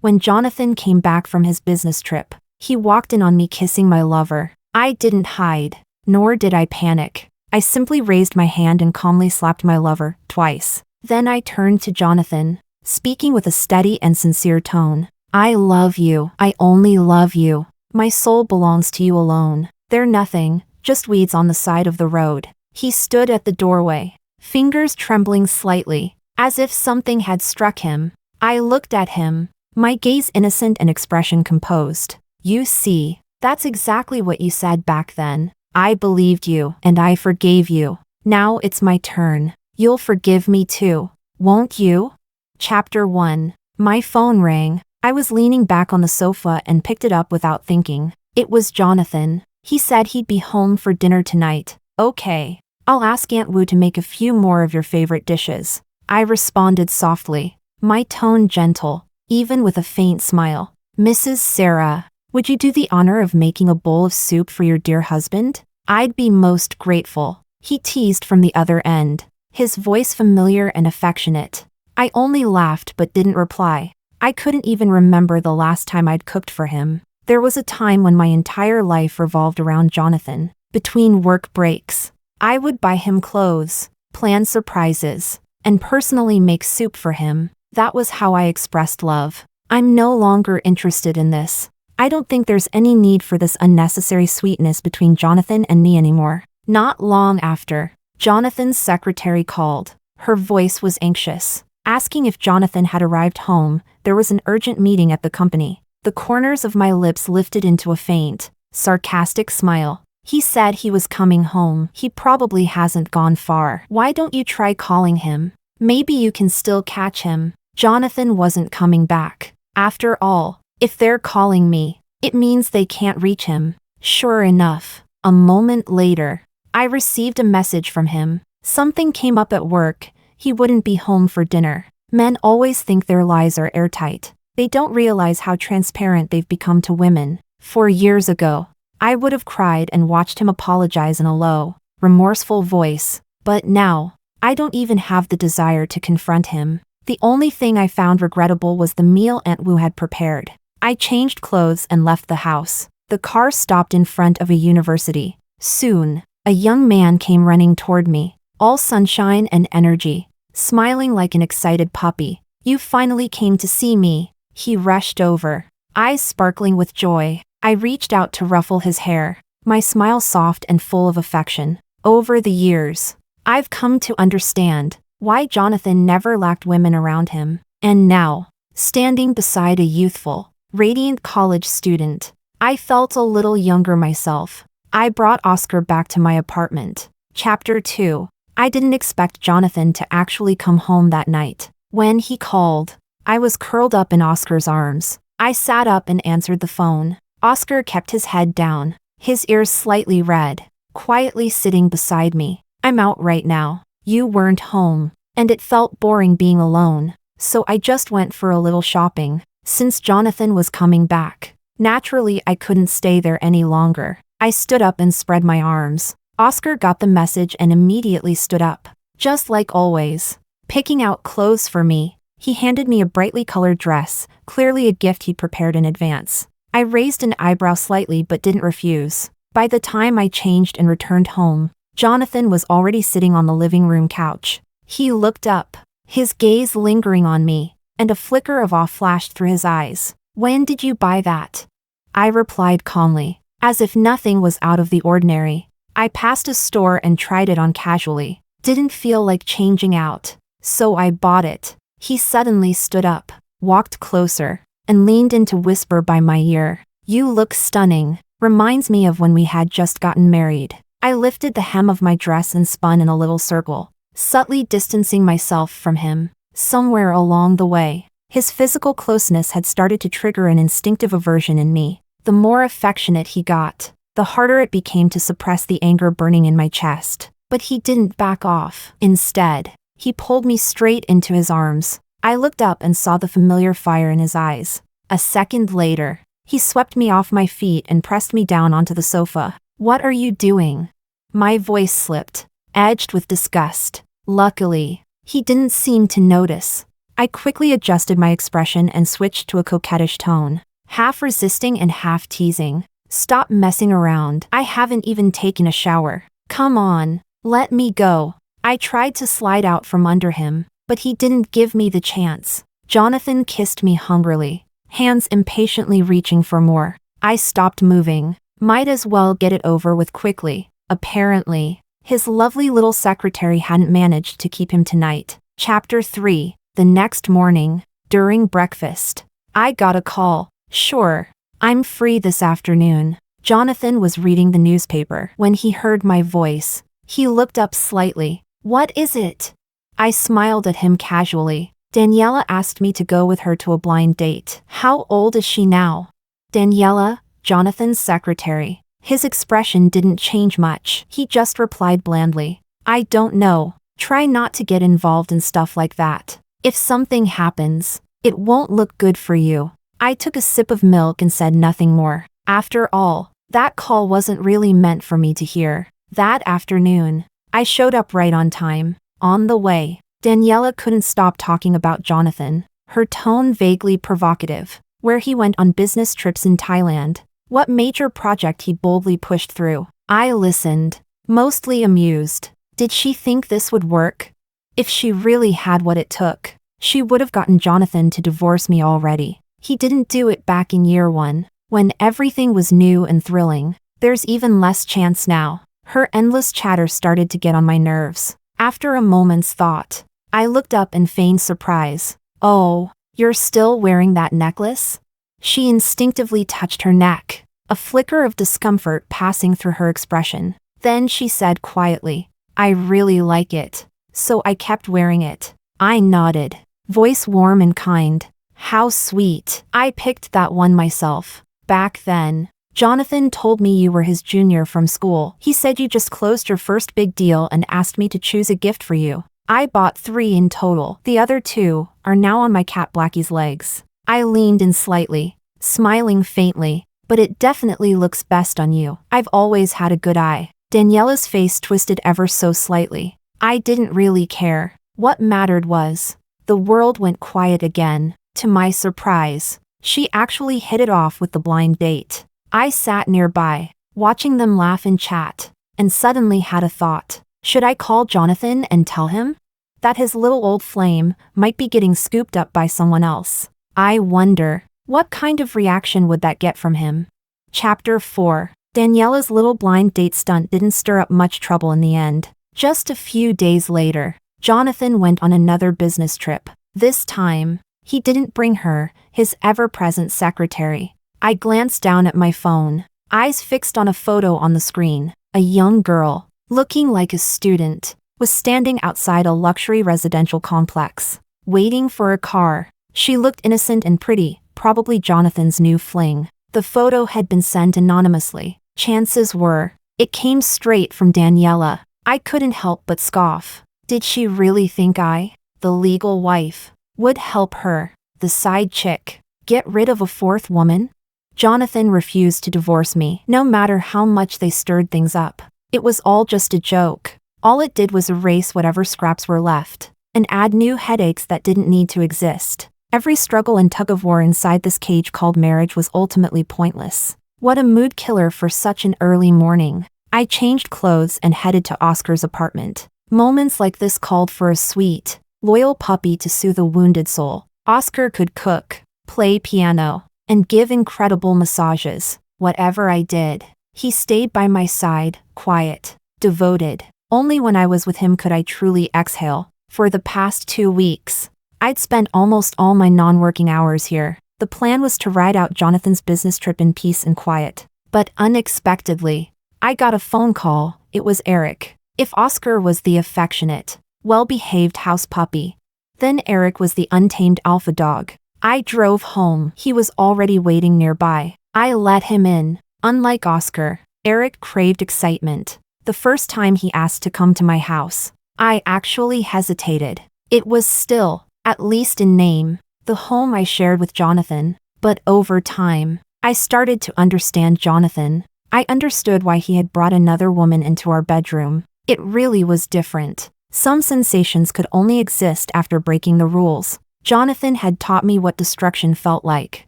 When Jonathan came back from his business trip, he walked in on me kissing my lover. I didn't hide, nor did I panic. I simply raised my hand and calmly slapped my lover twice. Then I turned to Jonathan, speaking with a steady and sincere tone. I love you. I only love you. My soul belongs to you alone. They're nothing, just weeds on the side of the road. He stood at the doorway, fingers trembling slightly, as if something had struck him. I looked at him, my gaze innocent and expression composed. You see, that's exactly what you said back then. I believed you, and I forgave you. Now it's my turn. You'll forgive me too, won't you? Chapter 1. My phone rang. I was leaning back on the sofa and picked it up without thinking. It was Jonathan. He said he'd be home for dinner tonight. Okay, I'll ask Aunt Wu to make a few more of your favorite dishes. I responded softly, my tone gentle, even with a faint smile. Mrs. Sarah, would you do the honor of making a bowl of soup for your dear husband? I'd be most grateful. He teased from the other end, his voice familiar and affectionate. I only laughed but didn't reply. I couldn't even remember the last time I'd cooked for him. There was a time when my entire life revolved around Jonathan. Between work breaks, I would buy him clothes, plan surprises, and personally make soup for him. That was how I expressed love. I'm no longer interested in this. I don't think there's any need for this unnecessary sweetness between Jonathan and me anymore. Not long after, Jonathan's secretary called. Her voice was anxious, asking if Jonathan had arrived home. There was an urgent meeting at the company. The corners of my lips lifted into a faint, sarcastic smile. He said he was coming home. He probably hasn't gone far. Why don't you try calling him? Maybe you can still catch him. Jonathan wasn't coming back. After all, if they're calling me, it means they can't reach him. Sure enough, a moment later, I received a message from him. Something came up at work. He wouldn't be home for dinner. Men always think their lies are airtight. They don't realize how transparent they've become to women. 4 years ago, I would have cried and watched him apologize in a low, remorseful voice. But now, I don't even have the desire to confront him. The only thing I found regrettable was the meal Aunt Wu had prepared. I changed clothes and left the house. The car stopped in front of a university. Soon, a young man came running toward me, all sunshine and energy, smiling like an excited puppy. You finally came to see me. He rushed over, eyes sparkling with joy. I reached out to ruffle his hair, my smile soft and full of affection. Over the years, I've come to understand why Jonathan never lacked women around him. And now, standing beside a youthful, radiant college student, I felt a little younger myself. I brought Oscar back to my apartment. Chapter 2. I didn't expect Jonathan to actually come home that night. When he called, I was curled up in Oscar's arms. I sat up and answered the phone. Oscar kept his head down, his ears slightly red, quietly sitting beside me. I'm out right now. You weren't home, and it felt boring being alone, so I just went for a little shopping. Since Jonathan was coming back, naturally I couldn't stay there any longer. I stood up and spread my arms. Oscar got the message and immediately stood up. Just like always, picking out clothes for me, he handed me a brightly colored dress, clearly a gift he'd prepared in advance. I raised an eyebrow slightly but didn't refuse. By the time I changed and returned home, Jonathan was already sitting on the living room couch. He looked up, his gaze lingering on me, and a flicker of awe flashed through his eyes. When did you buy that? I replied calmly, as if nothing was out of the ordinary. I passed a store and tried it on casually. Didn't feel like changing out, so I bought it. He suddenly stood up, walked closer, and leaned in to whisper by my ear. You look stunning. Reminds me of when we had just gotten married. I lifted the hem of my dress and spun in a little circle, subtly distancing myself from him. Somewhere along the way, his physical closeness had started to trigger an instinctive aversion in me. The more affectionate he got, the harder it became to suppress the anger burning in my chest. But he didn't back off. Instead, he pulled me straight into his arms. I looked up and saw the familiar fire in his eyes. A second later, he swept me off my feet and pressed me down onto the sofa. What are you doing? My voice slipped, edged with disgust. Luckily, he didn't seem to notice. I quickly adjusted my expression and switched to a coquettish tone, half resisting and half teasing. Stop messing around. I haven't even taken a shower. Come on, let me go. I tried to slide out from under him, but he didn't give me the chance. Jonathan kissed me hungrily, hands impatiently reaching for more. I stopped moving. Might as well get it over with quickly. Apparently, his lovely little secretary hadn't managed to keep him tonight. Chapter 3. The next morning, during breakfast, I got a call. Sure, I'm free this afternoon. Jonathan was reading the newspaper when he heard my voice. He looked up slightly. What is it? I smiled at him casually. Daniela asked me to go with her to a blind date. How old is she now? Daniela, Jonathan's secretary. His expression didn't change much. He just replied blandly. I don't know. Try not to get involved in stuff like that. If something happens, it won't look good for you. I took a sip of milk and said nothing more. After all, that call wasn't really meant for me to hear. That afternoon, I showed up right on time. On the way, Daniela couldn't stop talking about Jonathan, her tone vaguely provocative, where he went on business trips in Thailand, what major project he boldly pushed through. I listened, mostly amused. Did she think this would work? If she really had what it took, she would have gotten Jonathan to divorce me already. He didn't do it back in year 1, when everything was new and thrilling. There's even less chance now. Her endless chatter started to get on my nerves. After a moment's thought, I looked up and feigned surprise. Oh, you're still wearing that necklace? She instinctively touched her neck, a flicker of discomfort passing through her expression. Then she said quietly, I really like it, so I kept wearing it. I nodded, voice warm and kind. How sweet. I picked that one myself. Back then, Jonathan told me you were his junior from school. He said you just closed your first big deal and asked me to choose a gift for you. I bought 3 in total. The other 2 are now on my cat Blackie's legs. I leaned in slightly, smiling faintly, but it definitely looks best on you. I've always had a good eye. Daniela's face twisted ever so slightly. I didn't really care. What mattered was, the world went quiet again. To my surprise, she actually hit it off with the blind date. I sat nearby, watching them laugh and chat, and suddenly had a thought. Should I call Jonathan and tell him that his little old flame might be getting scooped up by someone else? I wonder, what kind of reaction would that get from him? Chapter 4. Daniela's little blind date stunt didn't stir up much trouble in the end. Just a few days later, Jonathan went on another business trip. This time, he didn't bring her, his ever-present secretary. I glanced down at my phone, eyes fixed on a photo on the screen. A young girl, looking like a student, was standing outside a luxury residential complex, waiting for a car. She looked innocent and pretty, probably Jonathan's new fling. The photo had been sent anonymously. Chances were, it came straight from Daniela. I couldn't help but scoff. Did she really think I, the legal wife, would help her, the side chick, get rid of a 4th woman? Jonathan refused to divorce me, no matter how much they stirred things up. It was all just a joke. All it did was erase whatever scraps were left, and add new headaches that didn't need to exist. Every struggle and tug-of-war inside this cage called marriage was ultimately pointless. What a mood killer for such an early morning. I changed clothes and headed to Oscar's apartment. Moments like this called for a sweet, loyal puppy to soothe a wounded soul. Oscar could cook, play piano, and give incredible massages. Whatever I did, he stayed by my side, quiet, devoted. Only when I was with him could I truly exhale. For the past 2 weeks, I'd spent almost all my non-working hours here. The plan was to ride out Jonathan's business trip in peace and quiet. But unexpectedly, I got a phone call. It was Eric. If Oscar was the affectionate, well-behaved house puppy, then Eric was the untamed alpha dog. I drove home. He was already waiting nearby. I let him in. Unlike Oscar, Eric craved excitement. The first time he asked to come to my house, I actually hesitated. It was still, at least in name, the home I shared with Jonathan. But over time, I started to understand Jonathan. I understood why he had brought another woman into our bedroom. It really was different. Some sensations could only exist after breaking the rules. Jonathan had taught me what destruction felt like.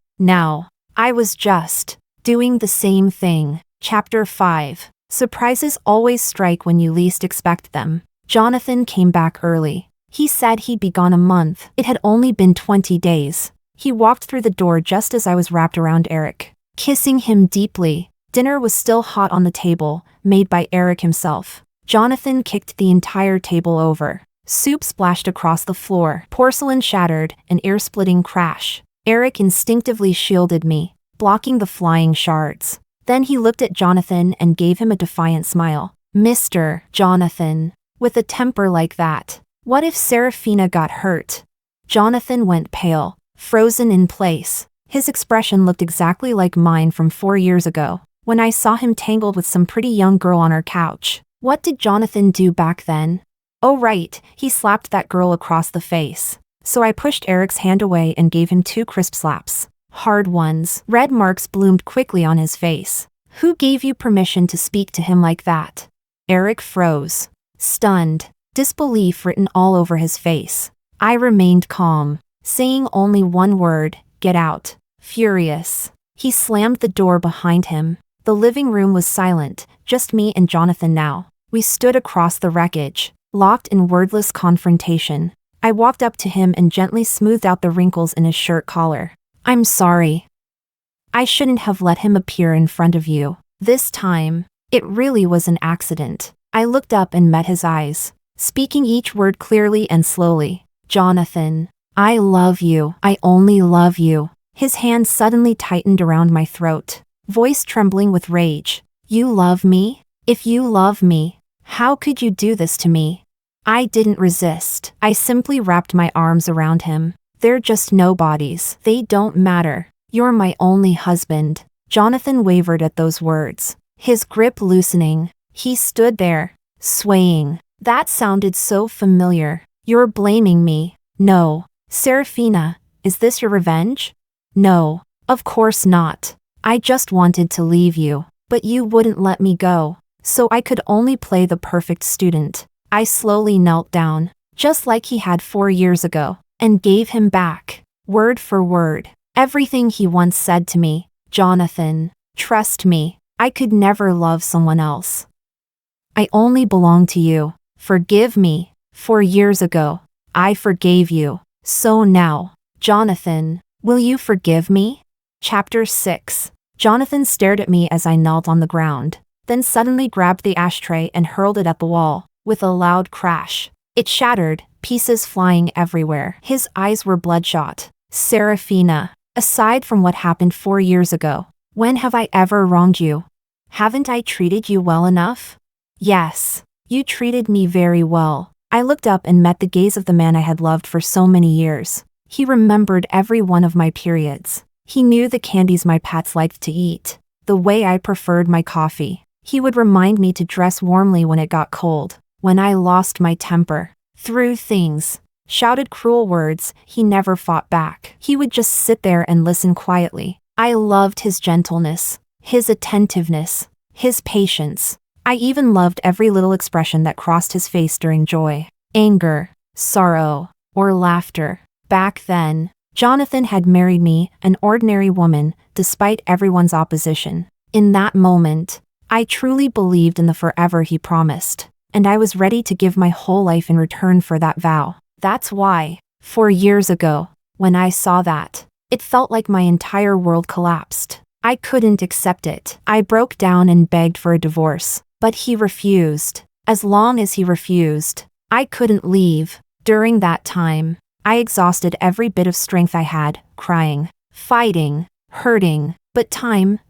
Now, I was just doing the same thing. Chapter 5. Surprises always strike when you least expect them. Jonathan came back early. He said he'd be gone a month. It had only been 20 days. He walked through the door just as I was wrapped around Eric, kissing him deeply. Dinner was still hot on the table, made by Eric himself. Jonathan kicked the entire table over. Soup splashed across the floor, porcelain shattered, an ear-splitting crash. Eric instinctively shielded me, blocking the flying shards. Then he looked at Jonathan and gave him a defiant smile. Mr. Jonathan, with a temper like that, what if Serafina got hurt? Jonathan went pale, frozen in place. His expression looked exactly like mine from 4 years ago, when I saw him tangled with some pretty young girl on our couch. What did Jonathan do back then? Oh right, he slapped that girl across the face. So I pushed Eric's hand away and gave him 2 crisp slaps. Hard ones. Red marks bloomed quickly on his face. Who gave you permission to speak to him like that? Eric froze, stunned, disbelief written all over his face. I remained calm, saying only one word, get out. Furious, he slammed the door behind him. The living room was silent, just me and Jonathan now. We stood across the wreckage, locked in wordless confrontation. I walked up to him and gently smoothed out the wrinkles in his shirt collar. I'm sorry. I shouldn't have let him appear in front of you. This time, it really was an accident. I looked up and met his eyes, speaking each word clearly and slowly. Jonathan, I love you. I only love you. His hand suddenly tightened around my throat, voice trembling with rage. You love me? If you love me, how could you do this to me? I didn't resist. I simply wrapped my arms around him. They're just nobodies. They don't matter. You're my only husband. Jonathan wavered at those words, his grip loosening. He stood there, swaying. That sounded so familiar. You're blaming me. No. Serafina, is this your revenge? No, of course not. I just wanted to leave you, but you wouldn't let me go, so I could only play the perfect student. I slowly knelt down, just like he had 4 years ago, and gave him back, word for word, everything he once said to me. Jonathan, trust me, I could never love someone else. I only belong to you. Forgive me. 4 years ago, I forgave you. So now, Jonathan, will you forgive me? Chapter 6. Jonathan stared at me as I knelt on the ground, then suddenly grabbed the ashtray and hurled it at the wall, with a loud crash. It shattered, pieces flying everywhere. His eyes were bloodshot. Serafina, aside from what happened 4 years ago, when have I ever wronged you? Haven't I treated you well enough? Yes, you treated me very well. I looked up and met the gaze of the man I had loved for so many years. He remembered every one of my periods. He knew the candies my pets liked to eat, the way I preferred my coffee. He would remind me to dress warmly when it got cold, when I lost my temper, threw things, shouted cruel words. He never fought back. He would just sit there and listen quietly. I loved his gentleness, his attentiveness, his patience. I even loved every little expression that crossed his face during joy, anger, sorrow, or laughter. Back then, Jonathan had married me, an ordinary woman, despite everyone's opposition. In that moment, I truly believed in the forever he promised, and I was ready to give my whole life in return for that vow. That's why, 4 years ago, when I saw that, it felt like my entire world collapsed. I couldn't accept it. I broke down and begged for a divorce, but he refused. As long as he refused, I couldn't leave. During that time, I exhausted every bit of strength I had, crying, fighting, hurting. But time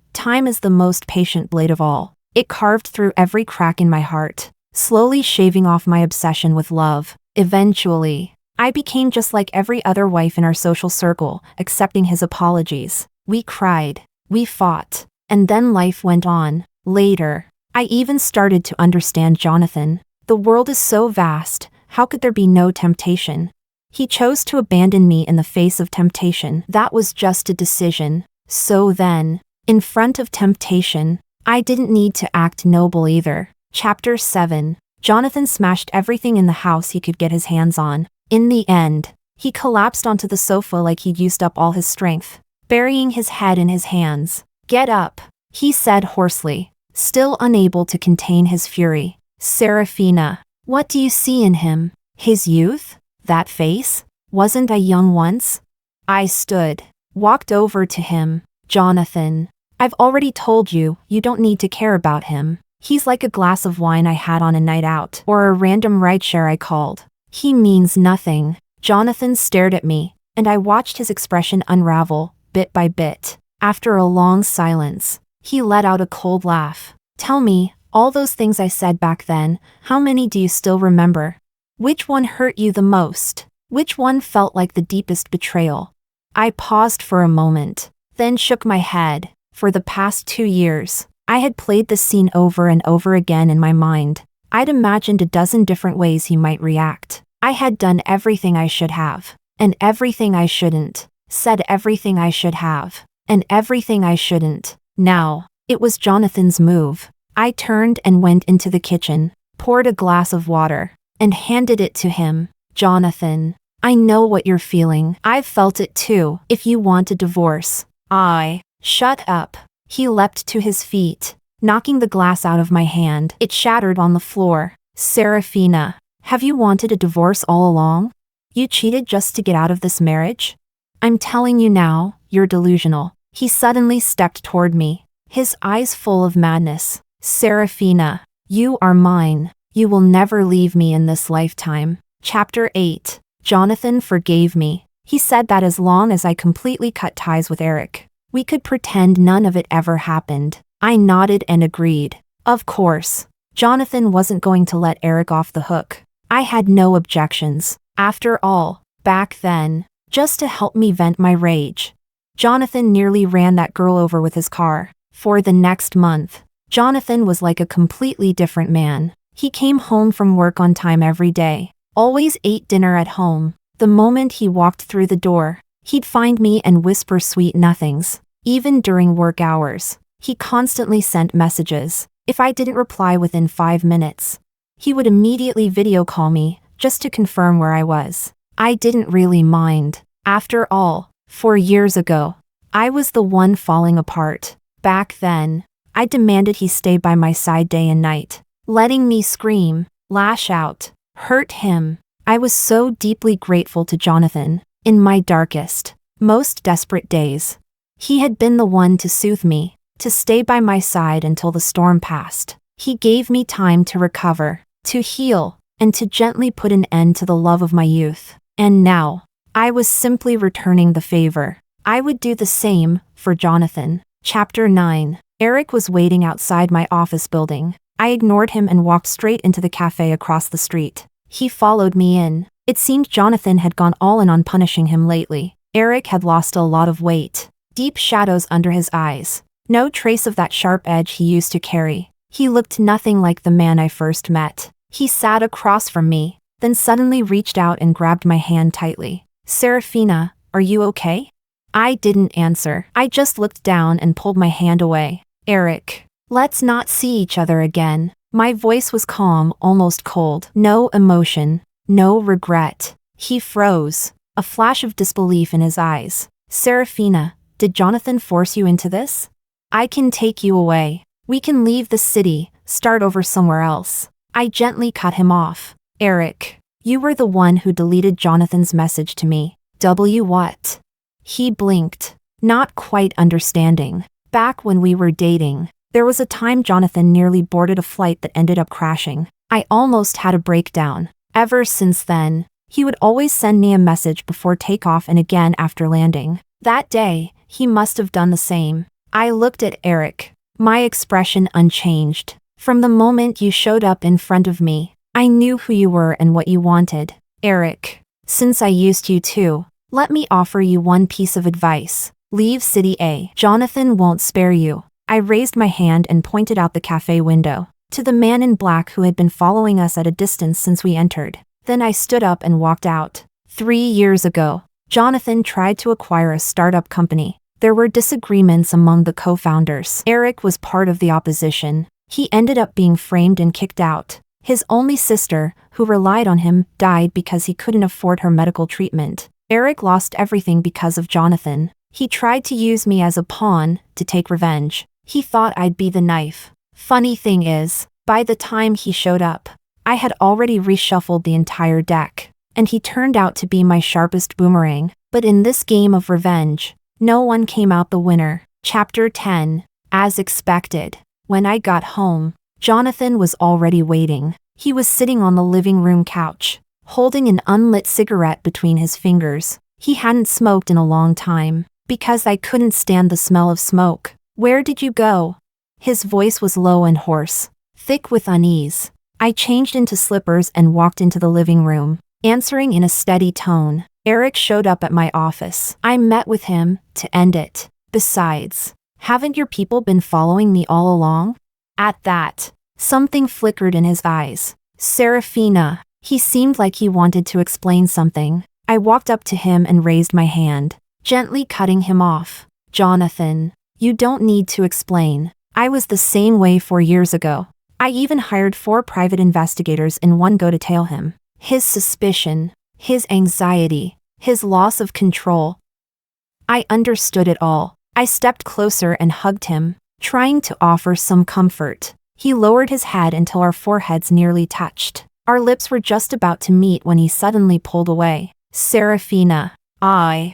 is the most patient blade of all. It carved through every crack in my heart, slowly shaving off my obsession with love. Eventually, I became just like every other wife in our social circle, accepting his apologies. We cried, we fought, and then life went on. Later, I even started to understand Jonathan. The world is so vast, how could there be no temptation? He chose to abandon me in the face of temptation. That was just a decision. So then, in front of temptation, I didn't need to act noble either. Chapter 7. Jonathan smashed everything in the house he could get his hands on. In the end, He collapsed onto the sofa like he'd used up all his strength, burying his head in his hands. "Get up," he said hoarsely, still unable to contain his fury. "Serafina, what do you see in him? His youth? That face? Wasn't I young once?" I stood, walked over to him. "Jonathan, I've already told you, you don't need to care about him. He's like a glass of wine I had on a night out, or a random rideshare I called. He means nothing." Jonathan stared at me, and I watched his expression unravel, bit by bit. After a long silence, he let out a cold laugh. "Tell me, all those things I said back then, how many do you still remember? Which one hurt you the most? Which one felt like the deepest betrayal?" I paused for a moment, then shook my head. For the past 2 years, I had played the scene over and over again in my mind. I'd imagined a dozen different ways he might react. I had done everything I should have, and everything I shouldn't, said everything I should have, and everything I shouldn't. Now, it was Jonathan's move. I turned and went into the kitchen, poured a glass of water, and handed it to him. "Jonathan, I know what you're feeling. I've felt it too. If you want a divorce, Shut up." He leapt to his feet, knocking the glass out of my hand. It shattered on the floor. "Serafina, have you wanted a divorce all along? You cheated just to get out of this marriage? I'm telling you now, you're delusional." He suddenly stepped toward me, his eyes full of madness. "Serafina, you are mine. You will never leave me in this lifetime." Chapter 8. Jonathan forgave me. He said that as long as I completely cut ties with Eric, we could pretend none of it ever happened. I nodded and agreed. Of course, Jonathan wasn't going to let Eric off the hook. I had no objections. After all, back then, just to help me vent my rage, Jonathan nearly ran that girl over with his car. For the next month, Jonathan was like a completely different man. He came home from work on time every day, always ate dinner at home. The moment he walked through the door, he'd find me and whisper sweet nothings. Even during work hours, he constantly sent messages. If I didn't reply within 5 minutes, he would immediately video call me, just to confirm where I was. I didn't really mind. After all, 4 years ago, I was the one falling apart. Back then, I demanded he stay by my side day and night, letting me scream, lash out, hurt him. I was so deeply grateful to Jonathan. In my darkest, most desperate days, he had been the one to soothe me, to stay by my side until the storm passed. He gave me time to recover, to heal, and to gently put an end to the love of my youth. And now, I was simply returning the favor. I would do the same for Jonathan. Chapter 9. Eric was waiting outside my office building. I ignored him and walked straight into the cafe across the street. He followed me in. It seemed Jonathan had gone all in on punishing him lately. Eric had lost a lot of weight, deep shadows under his eyes, no trace of that sharp edge he used to carry. He looked nothing like the man I first met. He sat across from me, then suddenly reached out and grabbed my hand tightly. "Serafina, are you okay?" I didn't answer. I just looked down and pulled my hand away. "Eric, let's not see each other again." My voice was calm, almost cold. No emotion, no regret. He froze, a flash of disbelief in his eyes. "Serafina, did Jonathan force you into this? I can take you away. We can leave the city, start over somewhere else." I gently cut him off. "Eric, you were the one who deleted Jonathan's message to me." What? He blinked, not quite understanding. "Back when we were dating, there was a time Jonathan nearly boarded a flight that ended up crashing. I almost had a breakdown. Ever since then, he would always send me a message before takeoff and again after landing. That day, he must have done the same." I looked at Eric, my expression unchanged. "From the moment you showed up in front of me, I knew who you were and what you wanted. Eric, since I used you too, let me offer you one piece of advice. Leave City A. Jonathan won't spare you." I raised my hand and pointed out the cafe window, to the man in black who had been following us at a distance since we entered. Then I stood up and walked out. 3 years ago, Jonathan tried to acquire a startup company. There were disagreements among the co-founders. Eric was part of the opposition. He ended up being framed and kicked out. His only sister, who relied on him, died because he couldn't afford her medical treatment. Eric lost everything because of Jonathan. He tried to use me as a pawn to take revenge. He thought I'd be the knife. Funny thing is, by the time he showed up, I had already reshuffled the entire deck, and he turned out to be my sharpest boomerang. But in this game of revenge, no one came out the winner. Chapter 10. As expected. When I got home, Jonathan was already waiting. He was sitting on the living room couch, holding an unlit cigarette between his fingers. He hadn't smoked in a long time, because I couldn't stand the smell of smoke. "Where did you go?" His voice was low and hoarse, thick with unease. I changed into slippers and walked into the living room, answering in a steady tone. Eric showed up at my office. I met with him to end it. "Besides, haven't your people been following me all along?" At that, something flickered in his eyes. "Serafina." He seemed like he wanted to explain something. I walked up to him and raised my hand, gently cutting him off. "Jonathan, you don't need to explain. I was the same way 4 years ago. I even hired 4 private investigators in one go to tail him. His suspicion, his anxiety, his loss of control. I understood it all." I stepped closer and hugged him, trying to offer some comfort. He lowered his head until our foreheads nearly touched. Our lips were just about to meet when he suddenly pulled away. "Serafina, I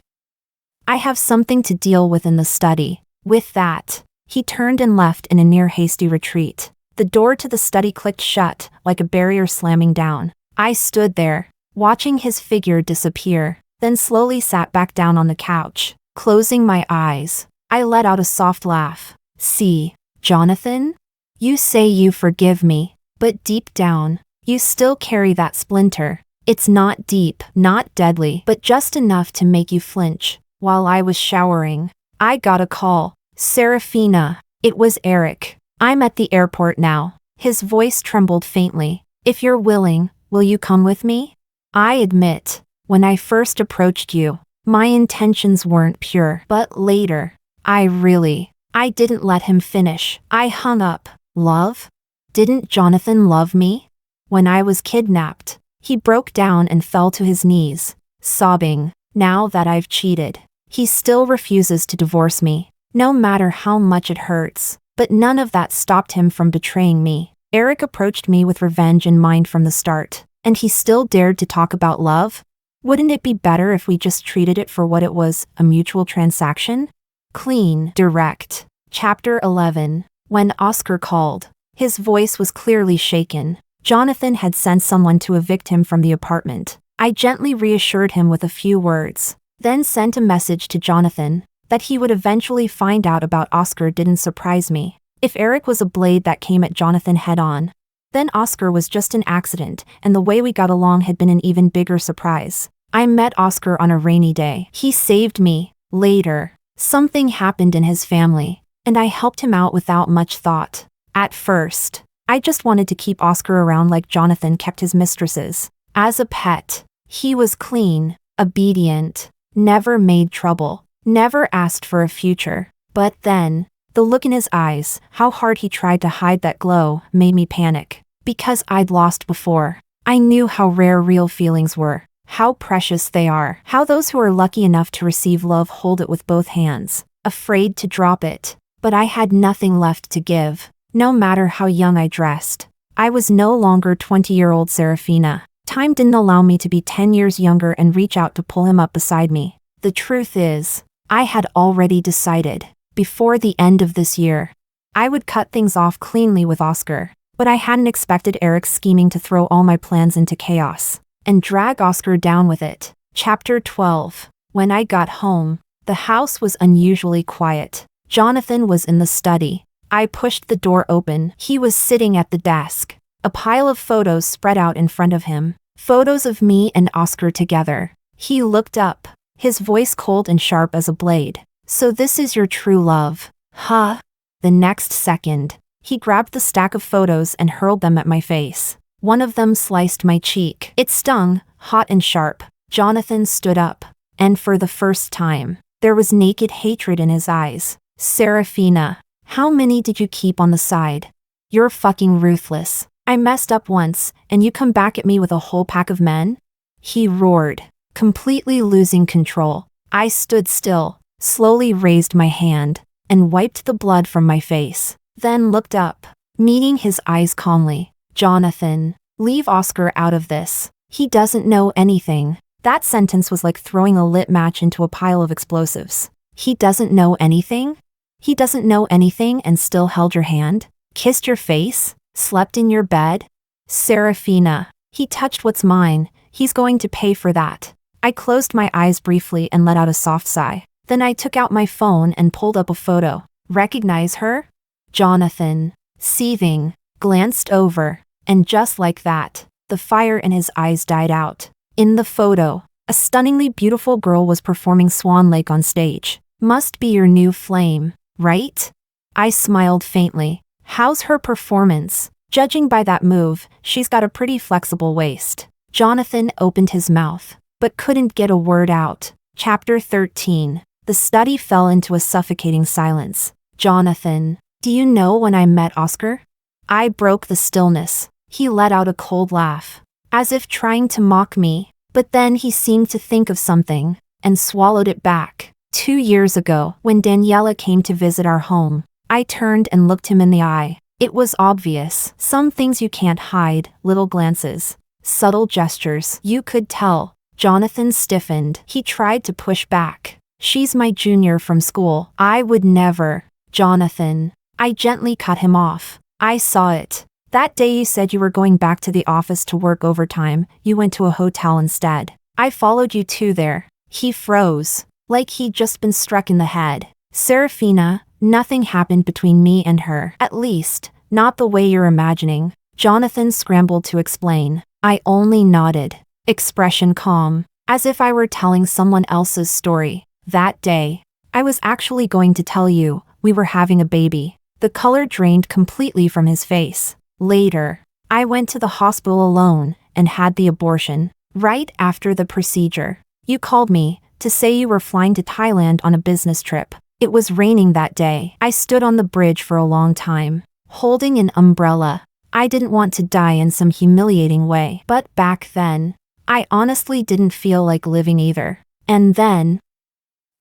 have something to deal with in the study." With that, he turned and left in a near hasty retreat. The door to the study clicked shut, like a barrier slamming down. I stood there, watching his figure disappear, then slowly sat back down on the couch, closing my eyes. I let out a soft laugh. "See, Jonathan? You say you forgive me, but deep down, you still carry that splinter. It's not deep, not deadly, but just enough to make you flinch." While I was showering, I got a call. "Serafina." It was Eric. "I'm at the airport now." His voice trembled faintly. "If you're willing, will you come with me?" I admit, when I first approached you, my intentions weren't pure. But later, I didn't let him finish. I hung up. "Love? Didn't Jonathan love me?" When I was kidnapped, he broke down and fell to his knees, sobbing. "Now that I've cheated, he still refuses to divorce me, no matter how much it hurts." But none of that stopped him from betraying me. Eric approached me with revenge in mind from the start, and he still dared to talk about love? Wouldn't it be better if we just treated it for what it was, a mutual transaction? Clean, direct. Chapter 11. When Oscar called, his voice was clearly shaken. Jonathan had sent someone to evict him from the apartment. I gently reassured him with a few words, then sent a message to Jonathan. That he would eventually find out about Oscar didn't surprise me. If Eric was a blade that came at Jonathan head-on, then Oscar was just an accident, and the way we got along had been an even bigger surprise. I met Oscar on a rainy day. He saved me. Later, something happened in his family, and I helped him out without much thought. At first, I just wanted to keep Oscar around like Jonathan kept his mistresses. As a pet, he was clean, obedient, never made trouble. Never asked for a future. But then, the look in his eyes, how hard he tried to hide that glow, made me panic. Because I'd lost before. I knew how rare real feelings were, how precious they are, how those who are lucky enough to receive love hold it with both hands, afraid to drop it. But I had nothing left to give, no matter how young I dressed. I was no longer 20-year-old Serafina. Time didn't allow me to be 10 years younger and reach out to pull him up beside me. The truth is, I had already decided, before the end of this year, I would cut things off cleanly with Oscar, but I hadn't expected Eric scheming to throw all my plans into chaos, and drag Oscar down with it. Chapter 12. When I got home, the house was unusually quiet. Jonathan was in the study. I pushed the door open. He was sitting at the desk, a pile of photos spread out in front of him, photos of me and Oscar together. He looked up, his voice cold and sharp as a blade. "So this is your true love, huh?" The next second, he grabbed the stack of photos and hurled them at my face. One of them sliced my cheek. It stung, hot and sharp. Jonathan stood up, and for the first time, there was naked hatred in his eyes. "Serafina, how many did you keep on the side? You're fucking ruthless. I messed up once, and you come back at me with a whole pack of men?" He roared. Completely losing control, I stood still, slowly raised my hand, and wiped the blood from my face, then looked up, meeting his eyes calmly. Jonathan, leave Oscar out of this. He doesn't know anything. That sentence was like throwing a lit match into a pile of explosives. He doesn't know anything? He doesn't know anything and still held your hand? Kissed your face? Slept in your bed? Serafina, he touched what's mine. He's going to pay for that. I closed my eyes briefly and let out a soft sigh. Then I took out my phone and pulled up a photo. Recognize her? Jonathan, seething, glanced over, and just like that, the fire in his eyes died out. In the photo, a stunningly beautiful girl was performing Swan Lake on stage. Must be your new flame, right? I smiled faintly. How's her performance? Judging by that move, she's got a pretty flexible waist. Jonathan opened his mouth, but couldn't get a word out. Chapter 13. The study fell into a suffocating silence. Jonathan, do you know when I met Oscar? I broke the stillness. He let out a cold laugh, as if trying to mock me, but then he seemed to think of something, and swallowed it back. 2 years ago, when Daniela came to visit our home, I turned and looked him in the eye. It was obvious. Some things you can't hide, little glances, subtle gestures. You could tell. Jonathan stiffened. He tried to push back. She's my junior from school. I would never. Jonathan. I gently cut him off. I saw it. That day you said you were going back to the office to work overtime. You went to a hotel instead. I followed you too there. He froze, like he'd just been struck in the head. Serafina, nothing happened between me and her. At least, not the way you're imagining. Jonathan scrambled to explain. I only nodded, expression calm, as if I were telling someone else's story. That day, I was actually going to tell you, we were having a baby. The color drained completely from his face. Later, I went to the hospital alone and had the abortion. Right after the procedure, you called me to say you were flying to Thailand on a business trip. It was raining that day. I stood on the bridge for a long time, holding an umbrella. I didn't want to die in some humiliating way. But back then, I honestly didn't feel like living either. And then,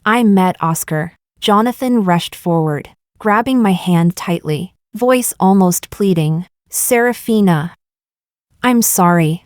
I met Oscar. Jonathan rushed forward, grabbing my hand tightly, voice almost pleading. Serafina. I'm sorry.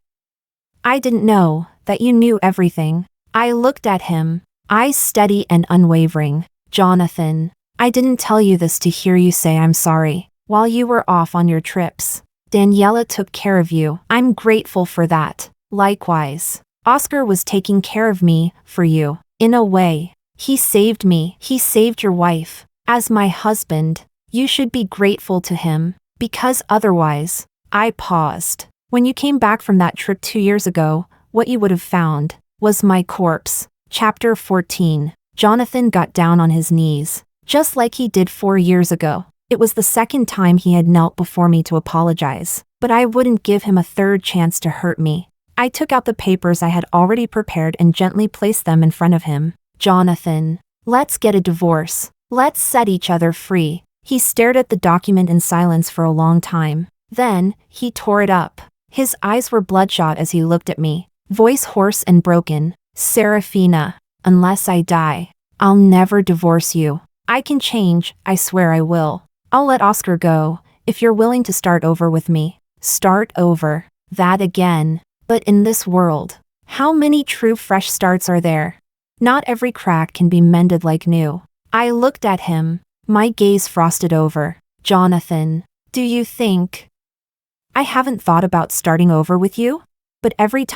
I didn't know that you knew everything. I looked at him, eyes steady and unwavering. Jonathan, I didn't tell you this to hear you say I'm sorry while you were off on your trips. Daniela took care of you. I'm grateful for that. Likewise, Oscar was taking care of me, for you. In a way, he saved me. He saved your wife. As my husband, you should be grateful to him, because otherwise, I paused. When you came back from that trip 2 years ago, what you would have found was my corpse. Chapter 14. Jonathan got down on his knees, just like he did 4 years ago. It was the second time he had knelt before me to apologize, but I wouldn't give him a third chance to hurt me. I took out the papers I had already prepared and gently placed them in front of him. Jonathan, let's get a divorce. Let's set each other free. He stared at the document in silence for a long time. Then, he tore it up. His eyes were bloodshot as he looked at me, voice hoarse and broken. Serafina, unless I die, I'll never divorce you. I can change, I swear I will. I'll let Oscar go, if you're willing to start over with me. Start over. That again. But in this world, how many true fresh starts are there? Not every crack can be mended like new. I looked at him, my gaze frosted over. Jonathan, do you think? I haven't thought about starting over with you? But every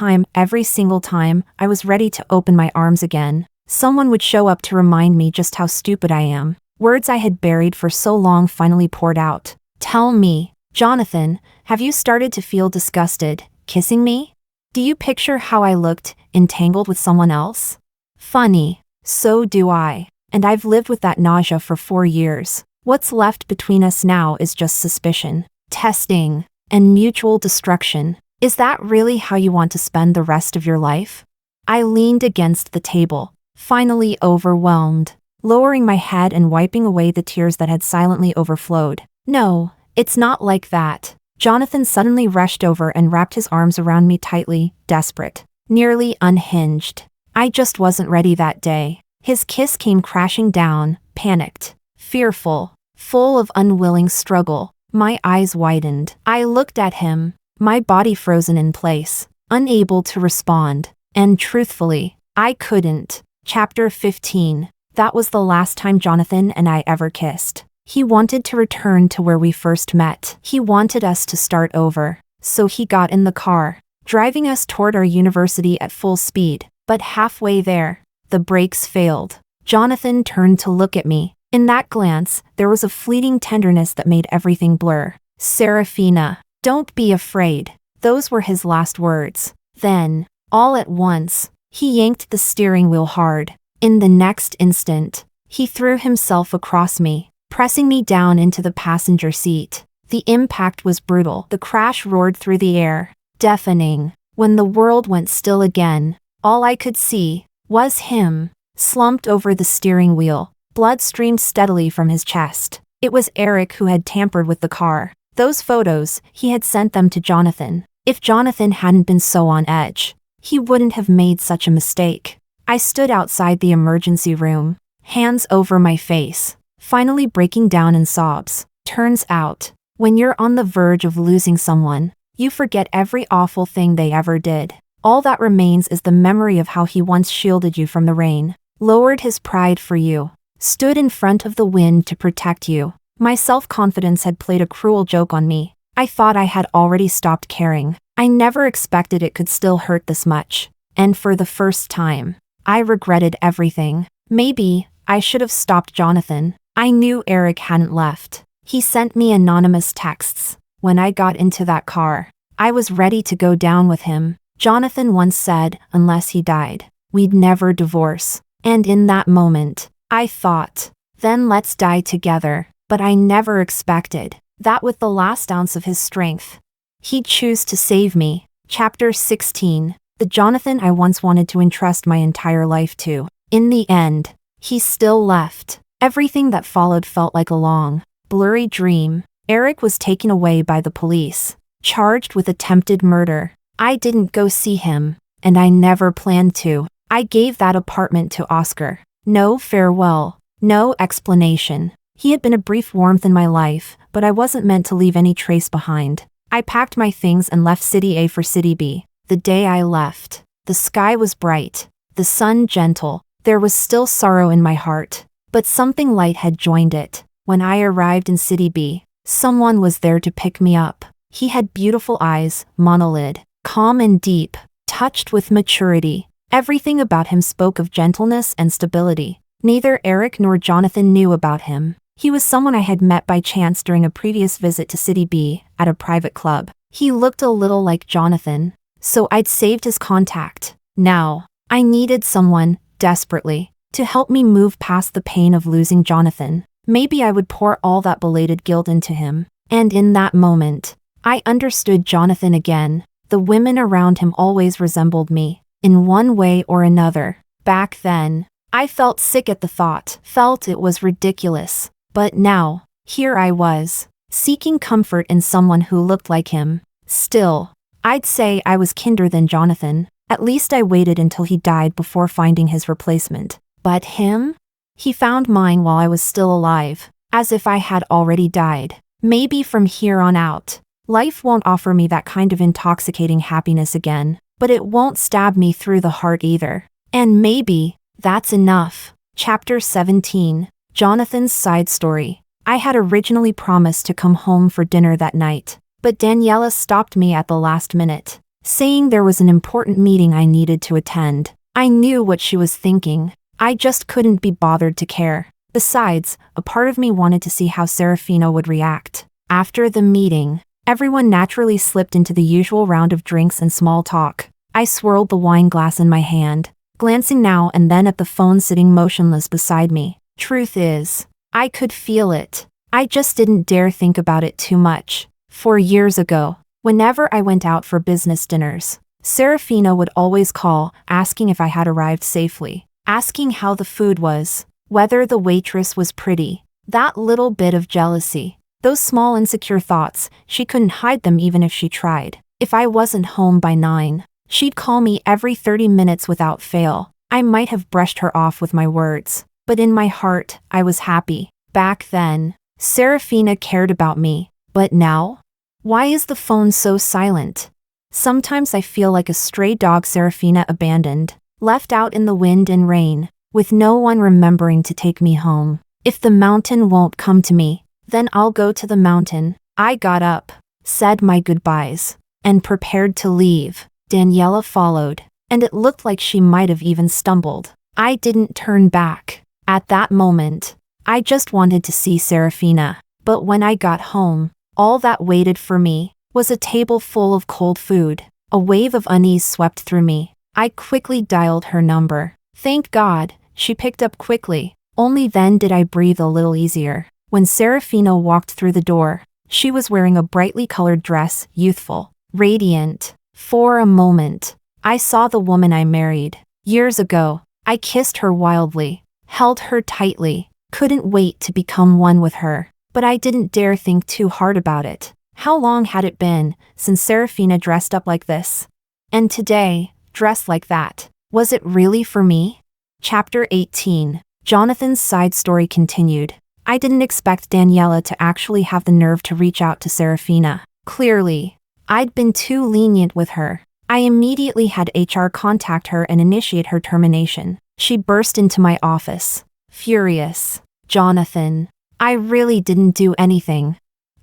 single time, I was ready to open my arms again. Someone would show up to remind me just how stupid I am. Words I had buried for so long finally poured out. Tell me, Jonathan, have you started to feel disgusted, kissing me? Do you picture how I looked, entangled with someone else? Funny, so do I. And I've lived with that nausea for 4 years. What's left between us now is just suspicion, testing, and mutual destruction. Is that really how you want to spend the rest of your life? I leaned against the table, finally overwhelmed, lowering my head and wiping away the tears that had silently overflowed. No, it's not like that. Jonathan suddenly rushed over and wrapped his arms around me tightly, desperate, nearly unhinged. I just wasn't ready that day. His kiss came crashing down, panicked, fearful, full of unwilling struggle. My eyes widened. I looked at him, my body frozen in place, unable to respond. And truthfully, I couldn't. Chapter 15. That was the last time Jonathan and I ever kissed. He wanted to return to where we first met. He wanted us to start over. So he got in the car, driving us toward our university at full speed. But halfway there, the brakes failed. Jonathan turned to look at me. In that glance, there was a fleeting tenderness that made everything blur. Serafina, don't be afraid. Those were his last words. Then, all at once, he yanked the steering wheel hard. In the next instant, he threw himself across me, pressing me down into the passenger seat. The impact was brutal. The crash roared through the air, deafening. When the world went still again, all I could see was him, slumped over the steering wheel. Blood streamed steadily from his chest. It was Eric who had tampered with the car. Those photos, he had sent them to Jonathan. If Jonathan hadn't been so on edge, he wouldn't have made such a mistake. I stood outside the emergency room, hands over my face, finally breaking down in sobs. Turns out, when you're on the verge of losing someone, you forget every awful thing they ever did. All that remains is the memory of how he once shielded you from the rain, lowered his pride for you, stood in front of the wind to protect you. My self-confidence had played a cruel joke on me. I thought I had already stopped caring. I never expected it could still hurt this much. And for the first time, I regretted everything. Maybe I should have stopped Jonathan. I knew Eric hadn't left. He sent me anonymous texts. When I got into that car, I was ready to go down with him. Jonathan once said, unless he died, we'd never divorce. And in that moment, I thought, then let's die together. But I never expected that with the last ounce of his strength, he'd choose to save me. Chapter 16. The Jonathan I once wanted to entrust my entire life to. In the end, he still left. Everything that followed felt like a long, blurry dream. Eric was taken away by the police, charged with attempted murder. I didn't go see him, and I never planned to. I gave that apartment to Oscar. No farewell, no explanation. He had been a brief warmth in my life, but I wasn't meant to leave any trace behind. I packed my things and left City A for City B. The day I left, the sky was bright, the sun gentle. There was still sorrow in my heart, but something light had joined it. When I arrived in City B, someone was there to pick me up. He had beautiful eyes, monolid, calm and deep, touched with maturity. Everything about him spoke of gentleness and stability. Neither Eric nor Jonathan knew about him. He was someone I had met by chance during a previous visit to City B, at a private club. He looked a little like Jonathan, so I'd saved his contact. Now, I needed someone, desperately, to help me move past the pain of losing Jonathan. Maybe I would pour all that belated guilt into him. And in that moment, I understood Jonathan again. The women around him always resembled me, in one way or another. Back then, I felt sick at the thought, felt it was ridiculous. But now, here I was, seeking comfort in someone who looked like him. Still, I'd say I was kinder than Jonathan. At least I waited until he died before finding his replacement. But him? He found mine while I was still alive, as if I had already died. Maybe from here on out, life won't offer me that kind of intoxicating happiness again, but it won't stab me through the heart either. And maybe that's enough. Chapter 17. Jonathan's side story. I had originally promised to come home for dinner that night, but Daniela stopped me at the last minute, saying there was an important meeting I needed to attend. I knew what she was thinking. I just couldn't be bothered to care. Besides, a part of me wanted to see how Serafina would react. After the meeting, everyone naturally slipped into the usual round of drinks and small talk. I swirled the wine glass in my hand, glancing now and then at the phone sitting motionless beside me. Truth is, I could feel it. I just didn't dare think about it too much. 4 years ago, whenever I went out for business dinners, Serafina would always call, asking if I had arrived safely, asking how the food was, whether the waitress was pretty. That little bit of jealousy, those small insecure thoughts, she couldn't hide them even if she tried. If I wasn't home by 9, she'd call me every 30 minutes without fail. I might have brushed her off with my words, but in my heart, I was happy. Back then, Serafina cared about me, but now? Why is the phone so silent? Sometimes I feel like a stray dog Serafina abandoned, left out in the wind and rain, with no one remembering to take me home. If the mountain won't come to me, then I'll go to the mountain. I got up, said my goodbyes, and prepared to leave. Daniela followed, and it looked like she might have even stumbled. I didn't turn back. At that moment, I just wanted to see Serafina. But when I got home, all that waited for me was a table full of cold food. A wave of unease swept through me. I quickly dialed her number. Thank God, she picked up quickly. Only then did I breathe a little easier. When Serafina walked through the door, she was wearing a brightly colored dress, youthful, radiant. For a moment, I saw the woman I married years ago. I kissed her wildly, held her tightly, couldn't wait to become one with her. But I didn't dare think too hard about it. How long had it been since Serafina dressed up like this? And today, dressed like that. Was it really for me? Chapter 18. Jonathan's side story continued. I didn't expect Daniela to actually have the nerve to reach out to Serafina. Clearly, I'd been too lenient with her. I immediately had HR contact her and initiate her termination. She burst into my office, furious. Jonathan, I really didn't do anything.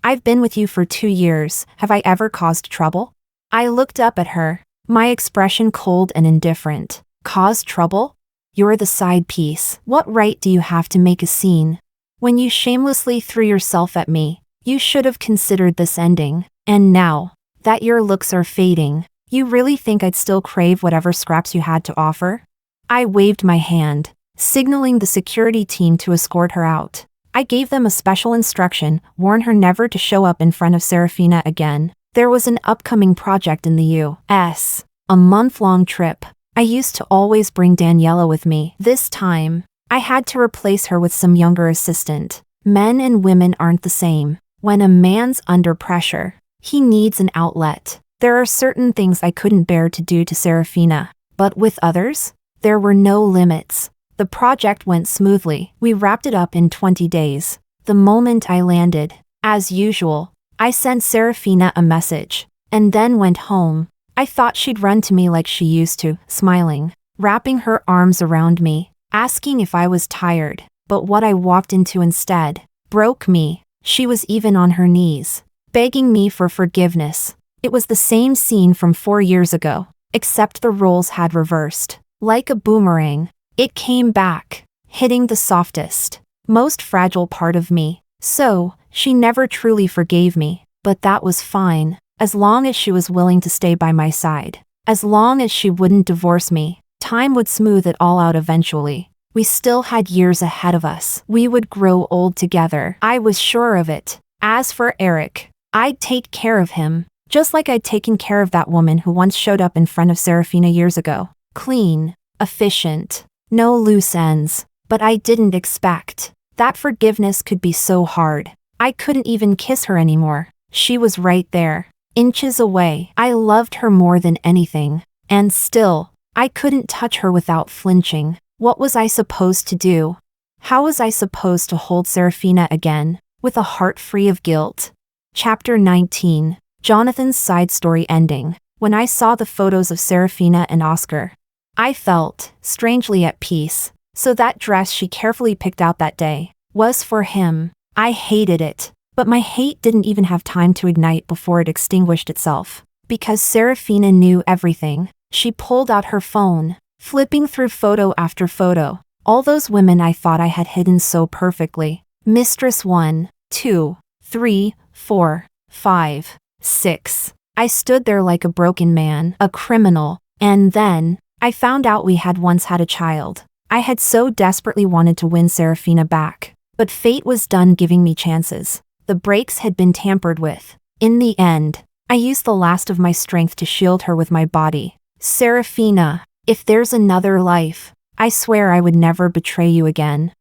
I've been with you for 2 years. Have I ever caused trouble? I looked up at her, my expression cold and indifferent. Caused trouble? You're the side piece. What right do you have to make a scene? When you shamelessly threw yourself at me, you should have considered this ending. And now that your looks are fading, you really think I'd still crave whatever scraps you had to offer? I waved my hand, signaling the security team to escort her out. I gave them a special instruction, warn her never to show up in front of Serafina again. There was an upcoming project in the U.S., a month-long trip. I used to always bring Daniela with me. This time, I had to replace her with some younger assistant. Men and women aren't the same. When a man's under pressure, he needs an outlet. There are certain things I couldn't bear to do to Serafina, but with others, there were no limits. The project went smoothly. We wrapped it up in 20 days. The moment I landed, as usual, I sent Serafina a message, and then went home. I thought she'd run to me like she used to, smiling, wrapping her arms around me, asking if I was tired. But what I walked into instead broke me. She was even on her knees, begging me for forgiveness. It was the same scene from 4 years ago, except the roles had reversed. Like a boomerang, it came back, hitting the softest, most fragile part of me. So, she never truly forgave me, but that was fine, as long as she was willing to stay by my side. As long as she wouldn't divorce me, time would smooth it all out eventually. We still had years ahead of us. We would grow old together. I was sure of it. As for Eric, I'd take care of him, just like I'd taken care of that woman who once showed up in front of Serafina years ago. Clean, efficient, no loose ends. But I didn't expect that forgiveness could be so hard. I couldn't even kiss her anymore. She was right there, inches away. I loved her more than anything. And still, I couldn't touch her without flinching. What was I supposed to do? How was I supposed to hold Serafina again, with a heart free of guilt? Chapter 19. Jonathan's side story ending. When I saw the photos of Serafina and Oscar, I felt strangely at peace. So that dress she carefully picked out that day was for him. I hated it, but my hate didn't even have time to ignite before it extinguished itself. Because Serafina knew everything. She pulled out her phone, flipping through photo after photo. All those women I thought I had hidden so perfectly. Mistress 1, 2, 3, 4, 5, 6. I stood there like a broken man, a criminal, and then I found out we had once had a child. I had so desperately wanted to win Serafina back, but fate was done giving me chances. The brakes had been tampered with. In the end, I used the last of my strength to shield her with my body. Serafina, if there's another life, I swear I would never betray you again.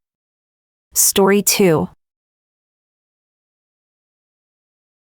Story 2.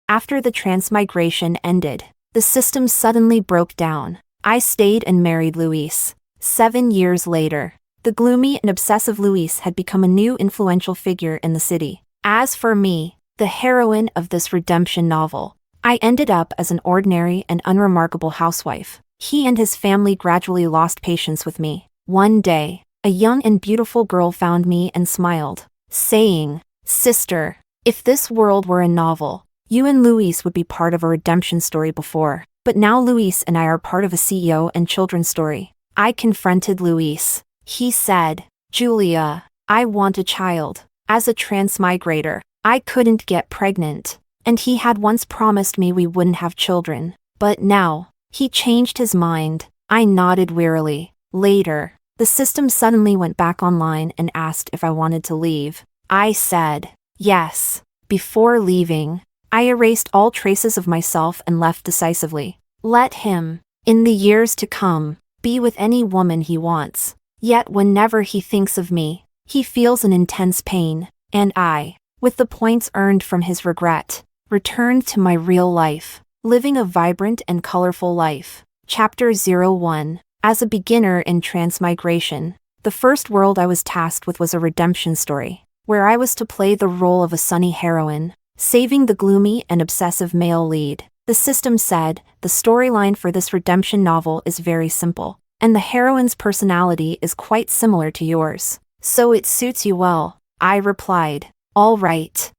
After the transmigration ended, the system suddenly broke down. I stayed and married Luis. 7 years later, the gloomy and obsessive Luis had become a new influential figure in the city. As for me, the heroine of this redemption novel, I ended up as an ordinary and unremarkable housewife. He and his family gradually lost patience with me. One day, a young and beautiful girl found me and smiled, saying, "Sister, if this world were a novel, you and Luis would be part of a redemption story before, but now Luis and I are part of a CEO and children's story." I confronted Luis. He said, "Julia, I want a child. As a transmigrator, I couldn't get pregnant, and he had once promised me we wouldn't have children. But now, he changed his mind." I nodded wearily. Later, the system suddenly went back online and asked if I wanted to leave. I said, yes. Before leaving, I erased all traces of myself and left decisively. Let him, in the years to come, be with any woman he wants. Yet whenever he thinks of me, he feels an intense pain, and I, with the points earned from his regret, returned to my real life, living a vibrant and colorful life. Chapter 01. As a beginner in transmigration, the first world I was tasked with was a redemption story, where I was to play the role of a sunny heroine, saving the gloomy and obsessive male lead. The system said, the storyline for this redemption novel is very simple, and the heroine's personality is quite similar to yours, so it suits you well. I replied, all right.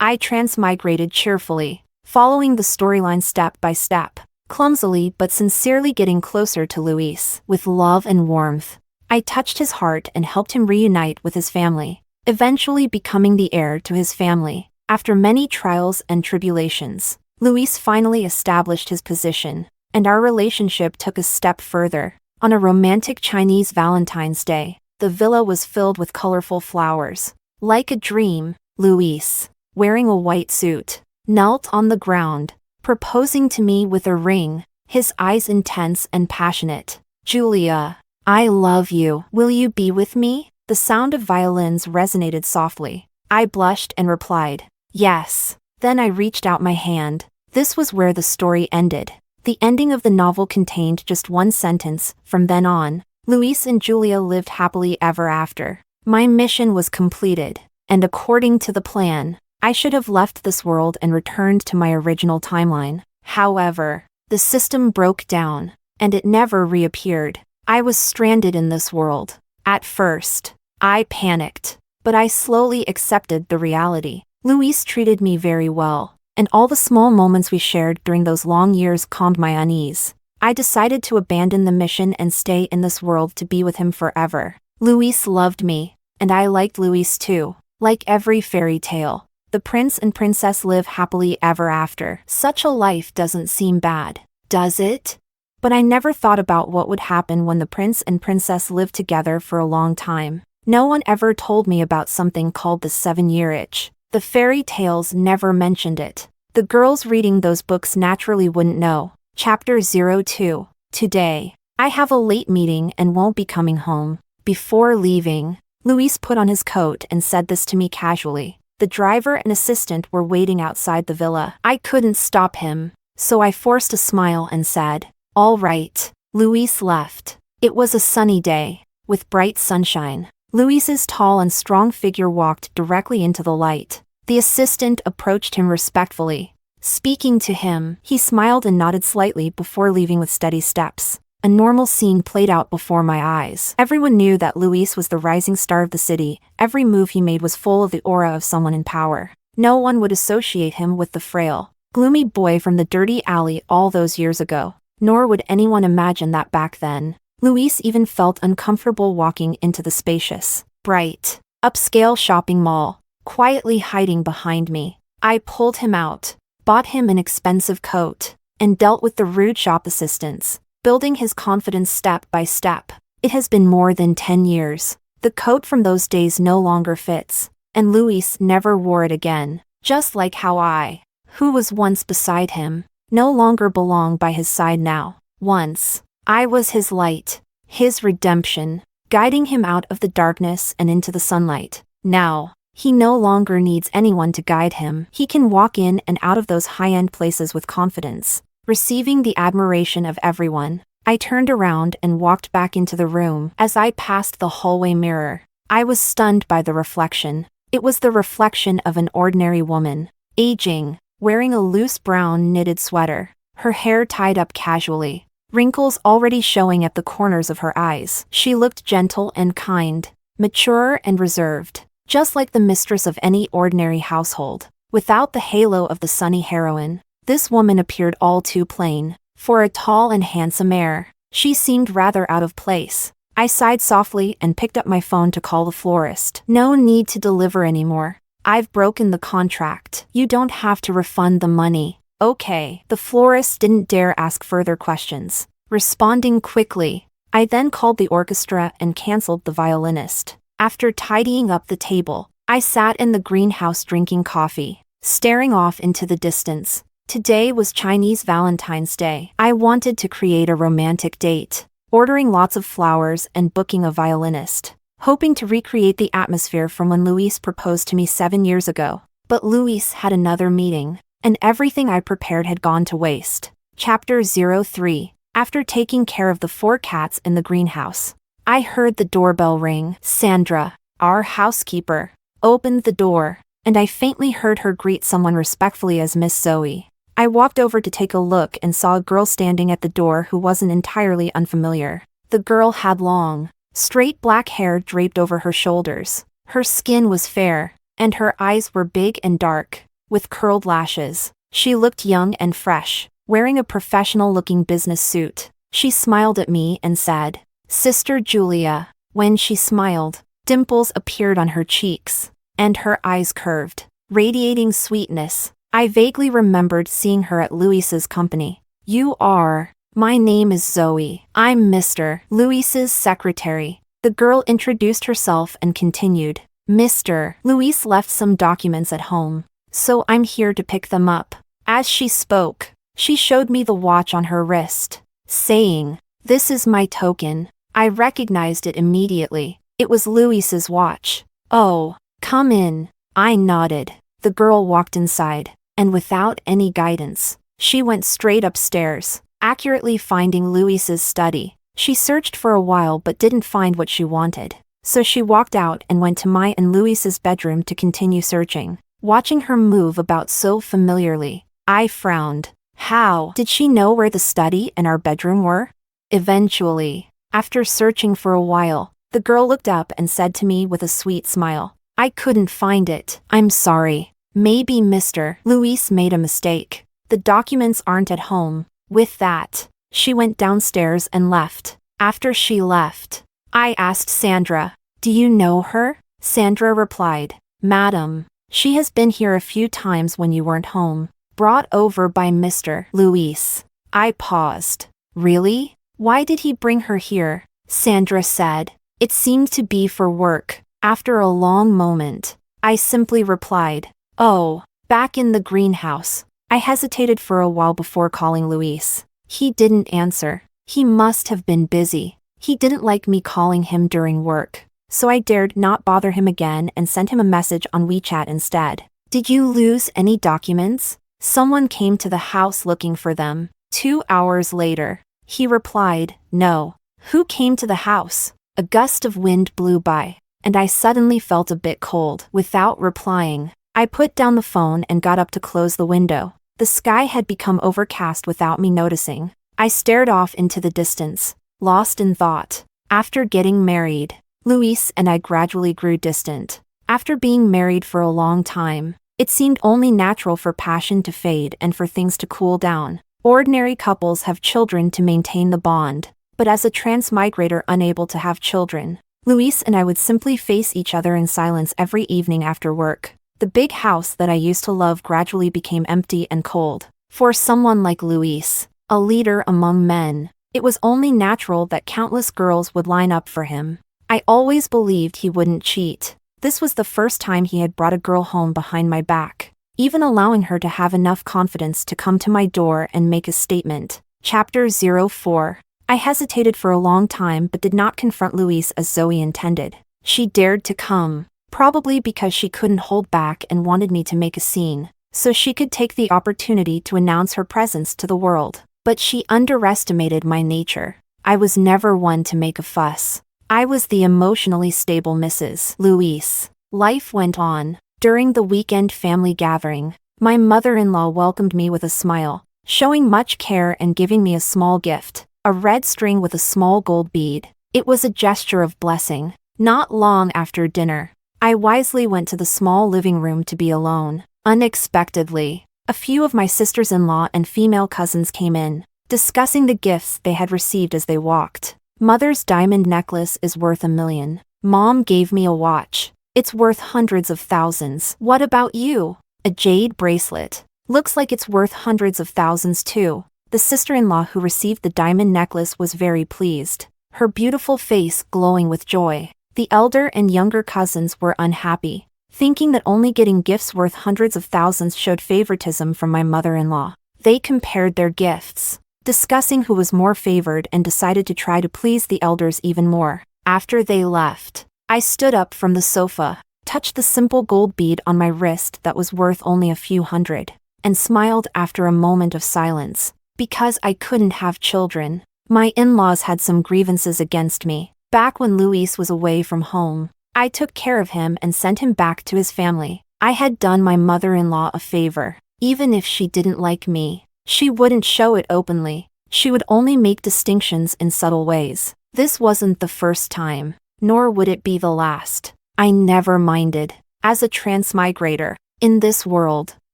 I transmigrated cheerfully, following the storyline step by step, clumsily but sincerely getting closer to Luis. With love and warmth, I touched his heart and helped him reunite with his family, eventually becoming the heir to his family. After many trials and tribulations, Luis finally established his position, and our relationship took a step further. On a romantic Chinese Valentine's Day, the villa was filled with colorful flowers. Like a dream, Luis, wearing a white suit, knelt on the ground, proposing to me with a ring, his eyes intense and passionate. "Julia, I love you. Will you be with me?" The sound of violins resonated softly. I blushed and replied, yes. Then I reached out my hand. This was where the story ended. The ending of the novel contained just one sentence. From then on, Luis and Julia lived happily ever after. My mission was completed, and according to the plan, I should have left this world and returned to my original timeline. However, the system broke down, and it never reappeared. I was stranded in this world. At first, I panicked, but I slowly accepted the reality. Luis treated me very well, and all the small moments we shared during those long years calmed my unease. I decided to abandon the mission and stay in this world to be with him forever. Luis loved me, and I liked Luis too. Like every fairy tale, the prince and princess live happily ever after. Such a life doesn't seem bad, does it? But I never thought about what would happen when the prince and princess lived together for a long time. No one ever told me about something called the 7-year itch. The fairy tales never mentioned it. The girls reading those books naturally wouldn't know. Chapter 02. Today, I have a late meeting and won't be coming home. Before leaving, Luis put on his coat and said this to me casually. The driver and assistant were waiting outside the villa. I couldn't stop him, so I forced a smile and said, all right. Luis left. It was a sunny day, with bright sunshine. Luis's tall and strong figure walked directly into the light. The assistant approached him respectfully. Speaking to him, he smiled and nodded slightly before leaving with steady steps. A normal scene played out before my eyes. Everyone knew that Luis was the rising star of the city. Every move he made was full of the aura of someone in power. No one would associate him with the frail, gloomy boy from the dirty alley all those years ago. Nor would anyone imagine that back then. Luis even felt uncomfortable walking into the spacious, bright, upscale shopping mall, quietly hiding behind me. I pulled him out, bought him an expensive coat, and dealt with the rude shop assistants, building his confidence step by step. It has been more than 10 years. The coat from those days no longer fits, and Luis never wore it again. Just like how I, who was once beside him, no longer belong by his side now. Once, I was his light, his redemption, guiding him out of the darkness and into the sunlight. Now, he no longer needs anyone to guide him. He can walk in and out of those high-end places with confidence, receiving the admiration of everyone. I turned around and walked back into the room. As I passed the hallway mirror, I was stunned by the reflection. It was the reflection of an ordinary woman, aging, wearing a loose brown knitted sweater, her hair tied up casually, wrinkles already showing at the corners of her eyes. She looked gentle and kind, mature and reserved, just like the mistress of any ordinary household. Without the halo of the sunny heroine, this woman appeared all too plain. For a tall and handsome heir, she seemed rather out of place. I sighed softly and picked up my phone to call the florist. No need to deliver anymore. I've broken the contract. You don't have to refund the money. Okay. The florist didn't dare ask further questions, responding quickly. I then called the orchestra and canceled the violinist. After tidying up the table, I sat in the greenhouse drinking coffee, staring off into the distance. Today was Chinese Valentine's Day. I wanted to create a romantic date, ordering lots of flowers and booking a violinist, hoping to recreate the atmosphere from when Luis proposed to me 7 years ago. But Luis had another meeting, and everything I prepared had gone to waste. Chapter 03. After taking care of the 4 cats in the greenhouse, I heard the doorbell ring. Sandra, our housekeeper, opened the door, and I faintly heard her greet someone respectfully as Miss Zoe. I walked over to take a look and saw a girl standing at the door who wasn't entirely unfamiliar. The girl had long, straight black hair draped over her shoulders. Her skin was fair, and her eyes were big and dark, with curled lashes. She looked young and fresh, wearing a professional-looking business suit. She smiled at me and said, "Sister Julia." When she smiled, dimples appeared on her cheeks, and her eyes curved, radiating sweetness. I vaguely remembered seeing her at Luis's company. "You are." "My name is Zoe. I'm Mr. Luis's secretary." The girl introduced herself and continued, "Mr. Luis left some documents at home, so I'm here to pick them up." As she spoke, she showed me the watch on her wrist, saying, "This is my token." I recognized it immediately. It was Luis's watch. "Oh, come in." I nodded. The girl walked inside, and without any guidance, she went straight upstairs, accurately finding Luis's study. She searched for a while but didn't find what she wanted, so she walked out and went to my and Luis's bedroom to continue searching. Watching her move about so familiarly, I frowned. How did she know where the study and our bedroom were? Eventually, after searching for a while, the girl looked up and said to me with a sweet smile, "I couldn't find it. I'm sorry. Maybe Mr. Luis made a mistake. The documents aren't at home." With that, she went downstairs and left. After she left, I asked Sandra, "Do you know her?" Sandra replied, "Madam, she has been here a few times when you weren't home. Brought over by Mr. Luis." I paused. "Really? Why did he bring her here?" Sandra said, "It seemed to be for work." After a long moment, I simply replied, "Oh, back in the greenhouse." I hesitated for a while before calling Luis. He didn't answer. He must have been busy. He didn't like me calling him during work, so I dared not bother him again and sent him a message on WeChat instead. "Did you lose any documents? Someone came to the house looking for them." 2 hours later, he replied, "No." Who came to the house? A gust of wind blew by, and I suddenly felt a bit cold. Without replying, I put down the phone and got up to close the window. The sky had become overcast without me noticing. I stared off into the distance, lost in thought. After getting married, Luis and I gradually grew distant. After being married for a long time, it seemed only natural for passion to fade and for things to cool down. Ordinary couples have children to maintain the bond, but as a transmigrator unable to have children, Luis and I would simply face each other in silence every evening after work. The big house that I used to love gradually became empty and cold. For someone like Luis, a leader among men, it was only natural that countless girls would line up for him. I always believed he wouldn't cheat. This was the first time he had brought a girl home behind my back, even allowing her to have enough confidence to come to my door and make a statement. Chapter 04. I hesitated for a long time but did not confront Luis as Zoe intended. She dared to come, probably because she couldn't hold back and wanted me to make a scene, so she could take the opportunity to announce her presence to the world. But she underestimated my nature. I was never one to make a fuss. I was the emotionally stable Mrs. Louise. Life went on. During the weekend family gathering, my mother-in-law welcomed me with a smile, showing much care and giving me a small gift, a red string with a small gold bead. It was a gesture of blessing. Not long after dinner, I wisely went to the small living room to be alone. Unexpectedly, a few of my sisters-in-law and female cousins came in, discussing the gifts they had received as they walked. Mother's diamond necklace is worth $1 million. Mom gave me a watch. It's worth hundreds of thousands. What about you? A jade bracelet. Looks like it's worth hundreds of thousands too. The sister-in-law who received the diamond necklace was very pleased, her beautiful face glowing with joy. The elder and younger cousins were unhappy, thinking that only getting gifts worth hundreds of thousands showed favoritism from my mother-in-law. They compared their gifts, discussing who was more favored, and decided to try to please the elders even more. After they left, I stood up from the sofa, touched the simple gold bead on my wrist that was worth only a few hundred, and smiled after a moment of silence. Because I couldn't have children, my in-laws had some grievances against me. Back when Luis was away from home, I took care of him and sent him back to his family. I had done my mother-in-law a favor. Even if she didn't like me, she wouldn't show it openly. She would only make distinctions in subtle ways. This wasn't the first time, nor would it be the last. I never minded. As a transmigrator, in this world,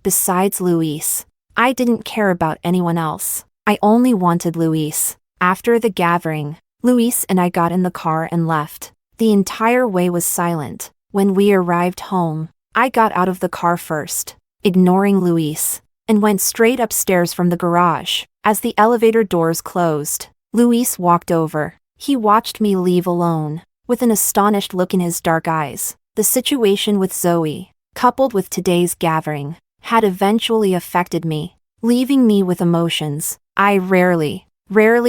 besides Luis, I didn't care about anyone else. I only wanted Luis. After the gathering, Luis and I got in the car and left. The entire way was silent. When we arrived home, I got out of the car first, ignoring Luis, and went straight upstairs from the garage. As the elevator doors closed, Luis walked over. He watched me leave alone, with an astonished look in his dark eyes. The situation with Zoe, coupled with today's gathering, had eventually affected me, leaving me with emotions. I rarely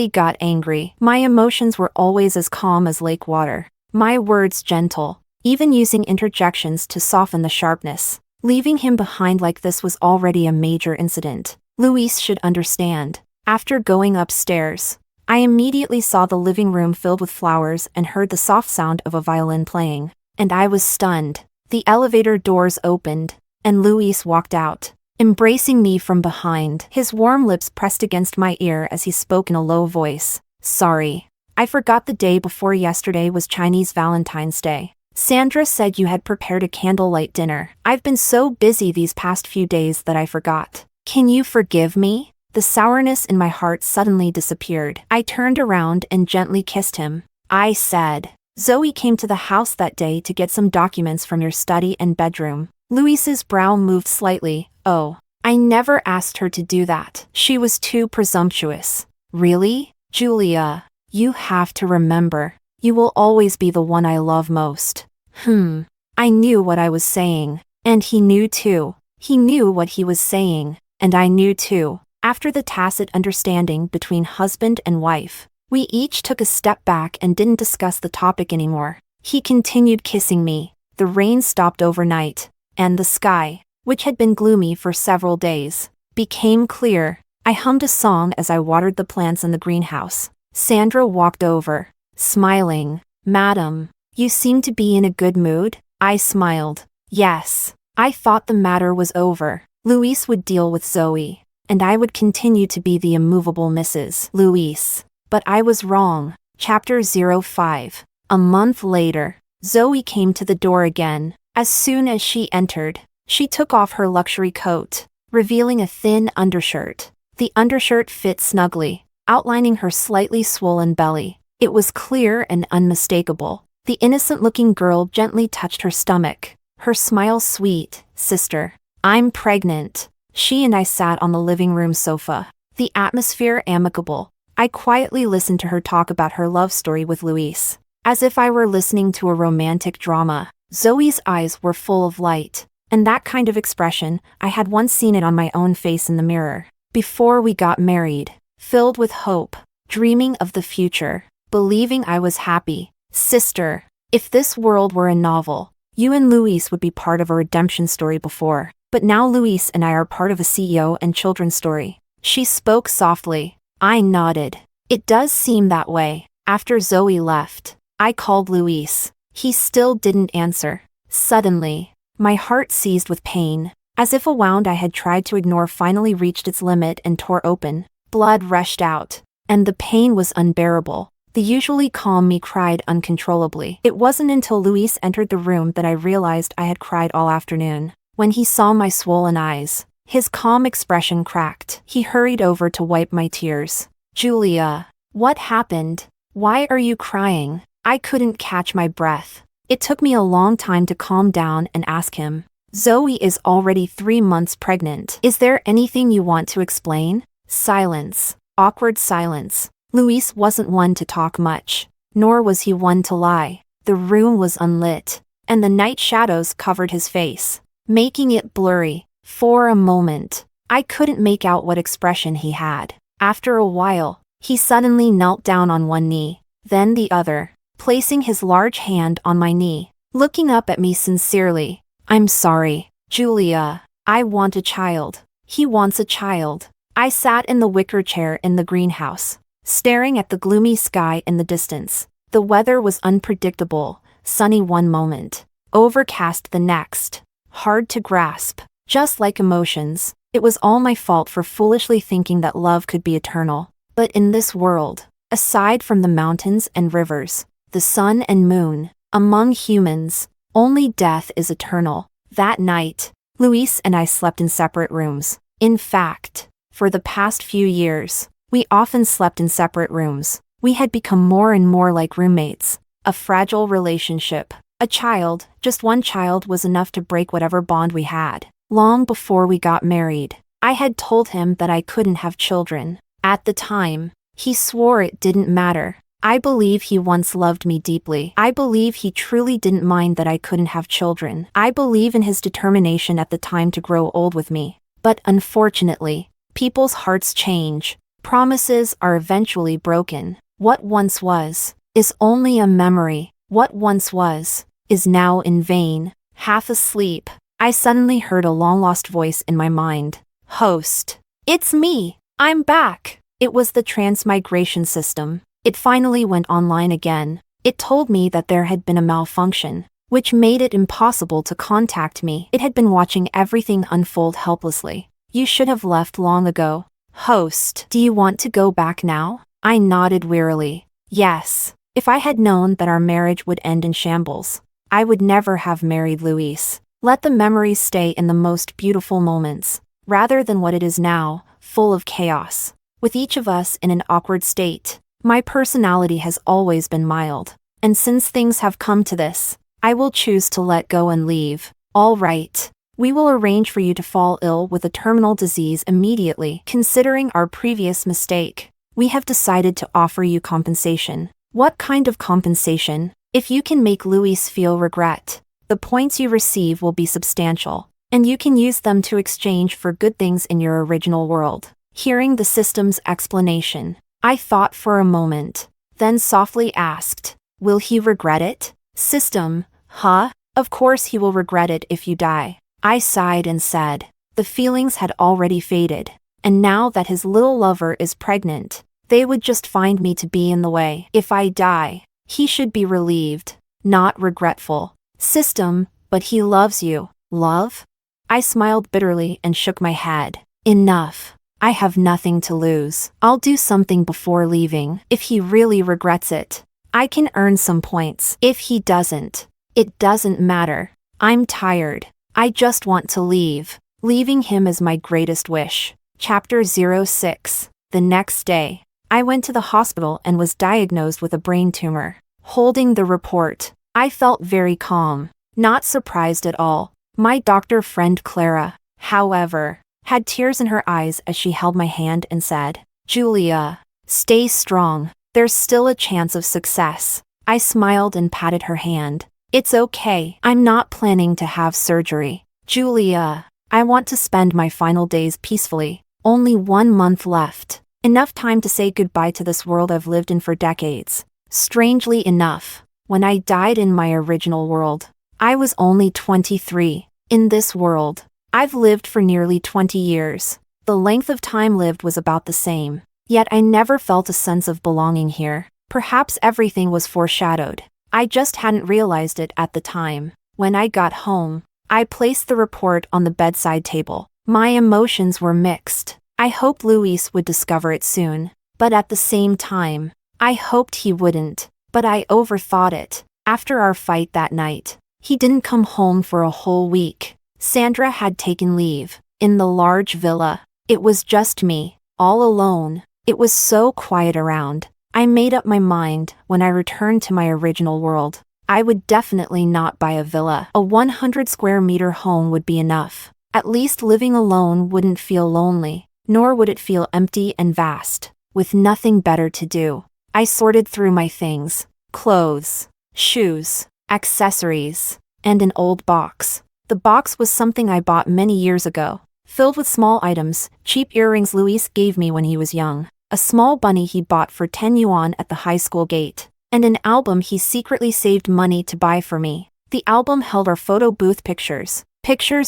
got angry. My emotions were always as calm as lake water. My words gentle, even using interjections to soften the sharpness. Leaving him behind like this was already a major incident. Luis should understand. After going upstairs, I immediately saw the living room filled with flowers and heard the soft sound of a violin playing. And I was stunned. The elevator doors opened, and Luis walked out, embracing me from behind. His warm lips pressed against my ear as he spoke in a low voice. Sorry, I forgot the day before yesterday was Chinese Valentine's Day. Sandra said you had prepared a candlelight dinner. I've been so busy these past few days that I forgot. Can you forgive me? The sourness in my heart suddenly disappeared. I turned around and gently kissed him. I said, Zoe came to the house that day to get some documents from your study and bedroom. Luis's brow moved slightly. Oh, I never asked her to do that. She was too presumptuous. Really? Julia, you have to remember, you will always be the one I love most. I knew what I was saying, and he knew too. He knew what he was saying, and I knew too. After the tacit understanding between husband and wife, we each took a step back and didn't discuss the topic anymore. He continued kissing me. The rain stopped overnight, and the sky, which had been gloomy for several days, became clear. I hummed a song as I watered the plants in the greenhouse. Sandra walked over, smiling. Madam, you seem to be in a good mood? I smiled. Yes. I thought the matter was over. Luis would deal with Zoe, and I would continue to be the immovable Mrs. Luis. But I was wrong. Chapter 05. A month later, Zoe came to the door again. As soon as she entered, she took off her luxury coat, revealing a thin undershirt. The undershirt fit snugly, outlining her slightly swollen belly. It was clear and unmistakable. The innocent-looking girl gently touched her stomach, her smile sweet. Sister, I'm pregnant. She and I sat on the living room sofa, the atmosphere amicable. I quietly listened to her talk about her love story with Luis, as if I were listening to a romantic drama. Zoe's eyes were full of light, and that kind of expression, I had once seen it on my own face in the mirror. Before we got married, filled with hope, dreaming of the future, believing I was happy. Sister, if this world were a novel, you and Luis would be part of a redemption story before, but now Luis and I are part of a CEO and children's story. She spoke softly, I nodded. It does seem that way. After Zoe left, I called Luis. He still didn't answer. Suddenly, my heart seized with pain, as if a wound I had tried to ignore finally reached its limit and tore open. Blood rushed out, and the pain was unbearable. The usually calm me cried uncontrollably. It wasn't until Luis entered the room that I realized I had cried all afternoon. When he saw my swollen eyes, his calm expression cracked. He hurried over to wipe my tears. Julia, what happened? Why are you crying? I couldn't catch my breath. It took me a long time to calm down and ask him. Zoe is already 3 months pregnant. Is there anything you want to explain? Silence. Awkward silence. Luis wasn't one to talk much, nor was he one to lie. The room was unlit, and the night shadows covered his face, making it blurry. For a moment, I couldn't make out what expression he had. After a while, he suddenly knelt down on one knee, then the other, placing his large hand on my knee, looking up at me sincerely. I'm sorry, Julia. I want a child. He wants a child. I sat in the wicker chair in the greenhouse, staring at the gloomy sky in the distance. The weather was unpredictable, sunny one moment, overcast the next, hard to grasp. Just like emotions, it was all my fault for foolishly thinking that love could be eternal. But in this world, aside from the mountains and rivers, the sun and moon, among humans, only death is eternal. That night, Luis and I slept in separate rooms. In fact, for the past few years, we often slept in separate rooms. We had become more and more like roommates. A fragile relationship. A child, just one child, was enough to break whatever bond we had. Long before we got married, I had told him that I couldn't have children. At the time, he swore it didn't matter. I believe he once loved me deeply. I believe he truly didn't mind that I couldn't have children. I believe in his determination at the time to grow old with me. But unfortunately, people's hearts change. Promises are eventually broken. What once was, is only a memory. What once was, is now in vain. Half asleep, I suddenly heard a long-lost voice in my mind. Host. It's me. I'm back. It was the transmigration system. It finally went online again. It told me that there had been a malfunction, which made it impossible to contact me. It had been watching everything unfold helplessly. You should have left long ago. Host. Do you want to go back now? I nodded wearily. Yes. If I had known that our marriage would end in shambles, I would never have married Luis. Let the memories stay in the most beautiful moments, rather than what it is now, full of chaos. With each of us in an awkward state, my personality has always been mild. And since things have come to this, I will choose to let go and leave. All right. We will arrange for you to fall ill with a terminal disease immediately. Considering our previous mistake, we have decided to offer you compensation. What kind of compensation? If you can make Luis feel regret, the points you receive will be substantial, and you can use them to exchange for good things in your original world. Hearing the system's explanation, I thought for a moment, then softly asked, will he regret it? System, huh? Of course he will regret it if you die. I sighed and said, the feelings had already faded, and now that his little lover is pregnant, they would just find me to be in the way. If I die, he should be relieved, not regretful. System, but he loves you. Love? I smiled bitterly and shook my head. Enough. I have nothing to lose. I'll do something before leaving. If he really regrets it, I can earn some points. If he doesn't, it doesn't matter. I'm tired. I just want to leave. Leaving him is my greatest wish. Chapter 06. The next day, I went to the hospital and was diagnosed with a brain tumor. Holding the report, I felt very calm, not surprised at all. My doctor friend Clara, however, had tears in her eyes as she held my hand and said, Julia, stay strong. There's still a chance of success. I smiled and patted her hand. It's okay. I'm not planning to have surgery. Julia, I want to spend my final days peacefully. Only 1 month left. Enough time to say goodbye to this world I've lived in for decades. Strangely enough, when I died in my original world, I was only 23. In this world, I've lived for nearly 20 years. The length of time lived was about the same. Yet I never felt a sense of belonging here. Perhaps everything was foreshadowed. I just hadn't realized it at the time. When I got home, I placed the report on the bedside table. My emotions were mixed. I hoped Luis would discover it soon, but at the same time, I hoped he wouldn't. But I overthought it. After our fight that night, he didn't come home for a whole week. Sandra had taken leave. In the large villa, it was just me, all alone. It was so quiet around. I made up my mind when I returned to my original world. I would definitely not buy a villa. A 100 square meter home would be enough. At least living alone wouldn't feel lonely, nor would it feel empty and vast. With nothing better to do, I sorted through my things: clothes, shoes, accessories, and an old box. The box was something I bought many years ago, filled with small items, cheap earrings Luis gave me when he was young, a small bunny he bought for 10 yuan at the high school gate, and an album he secretly saved money to buy for me. The album held our photo booth pictures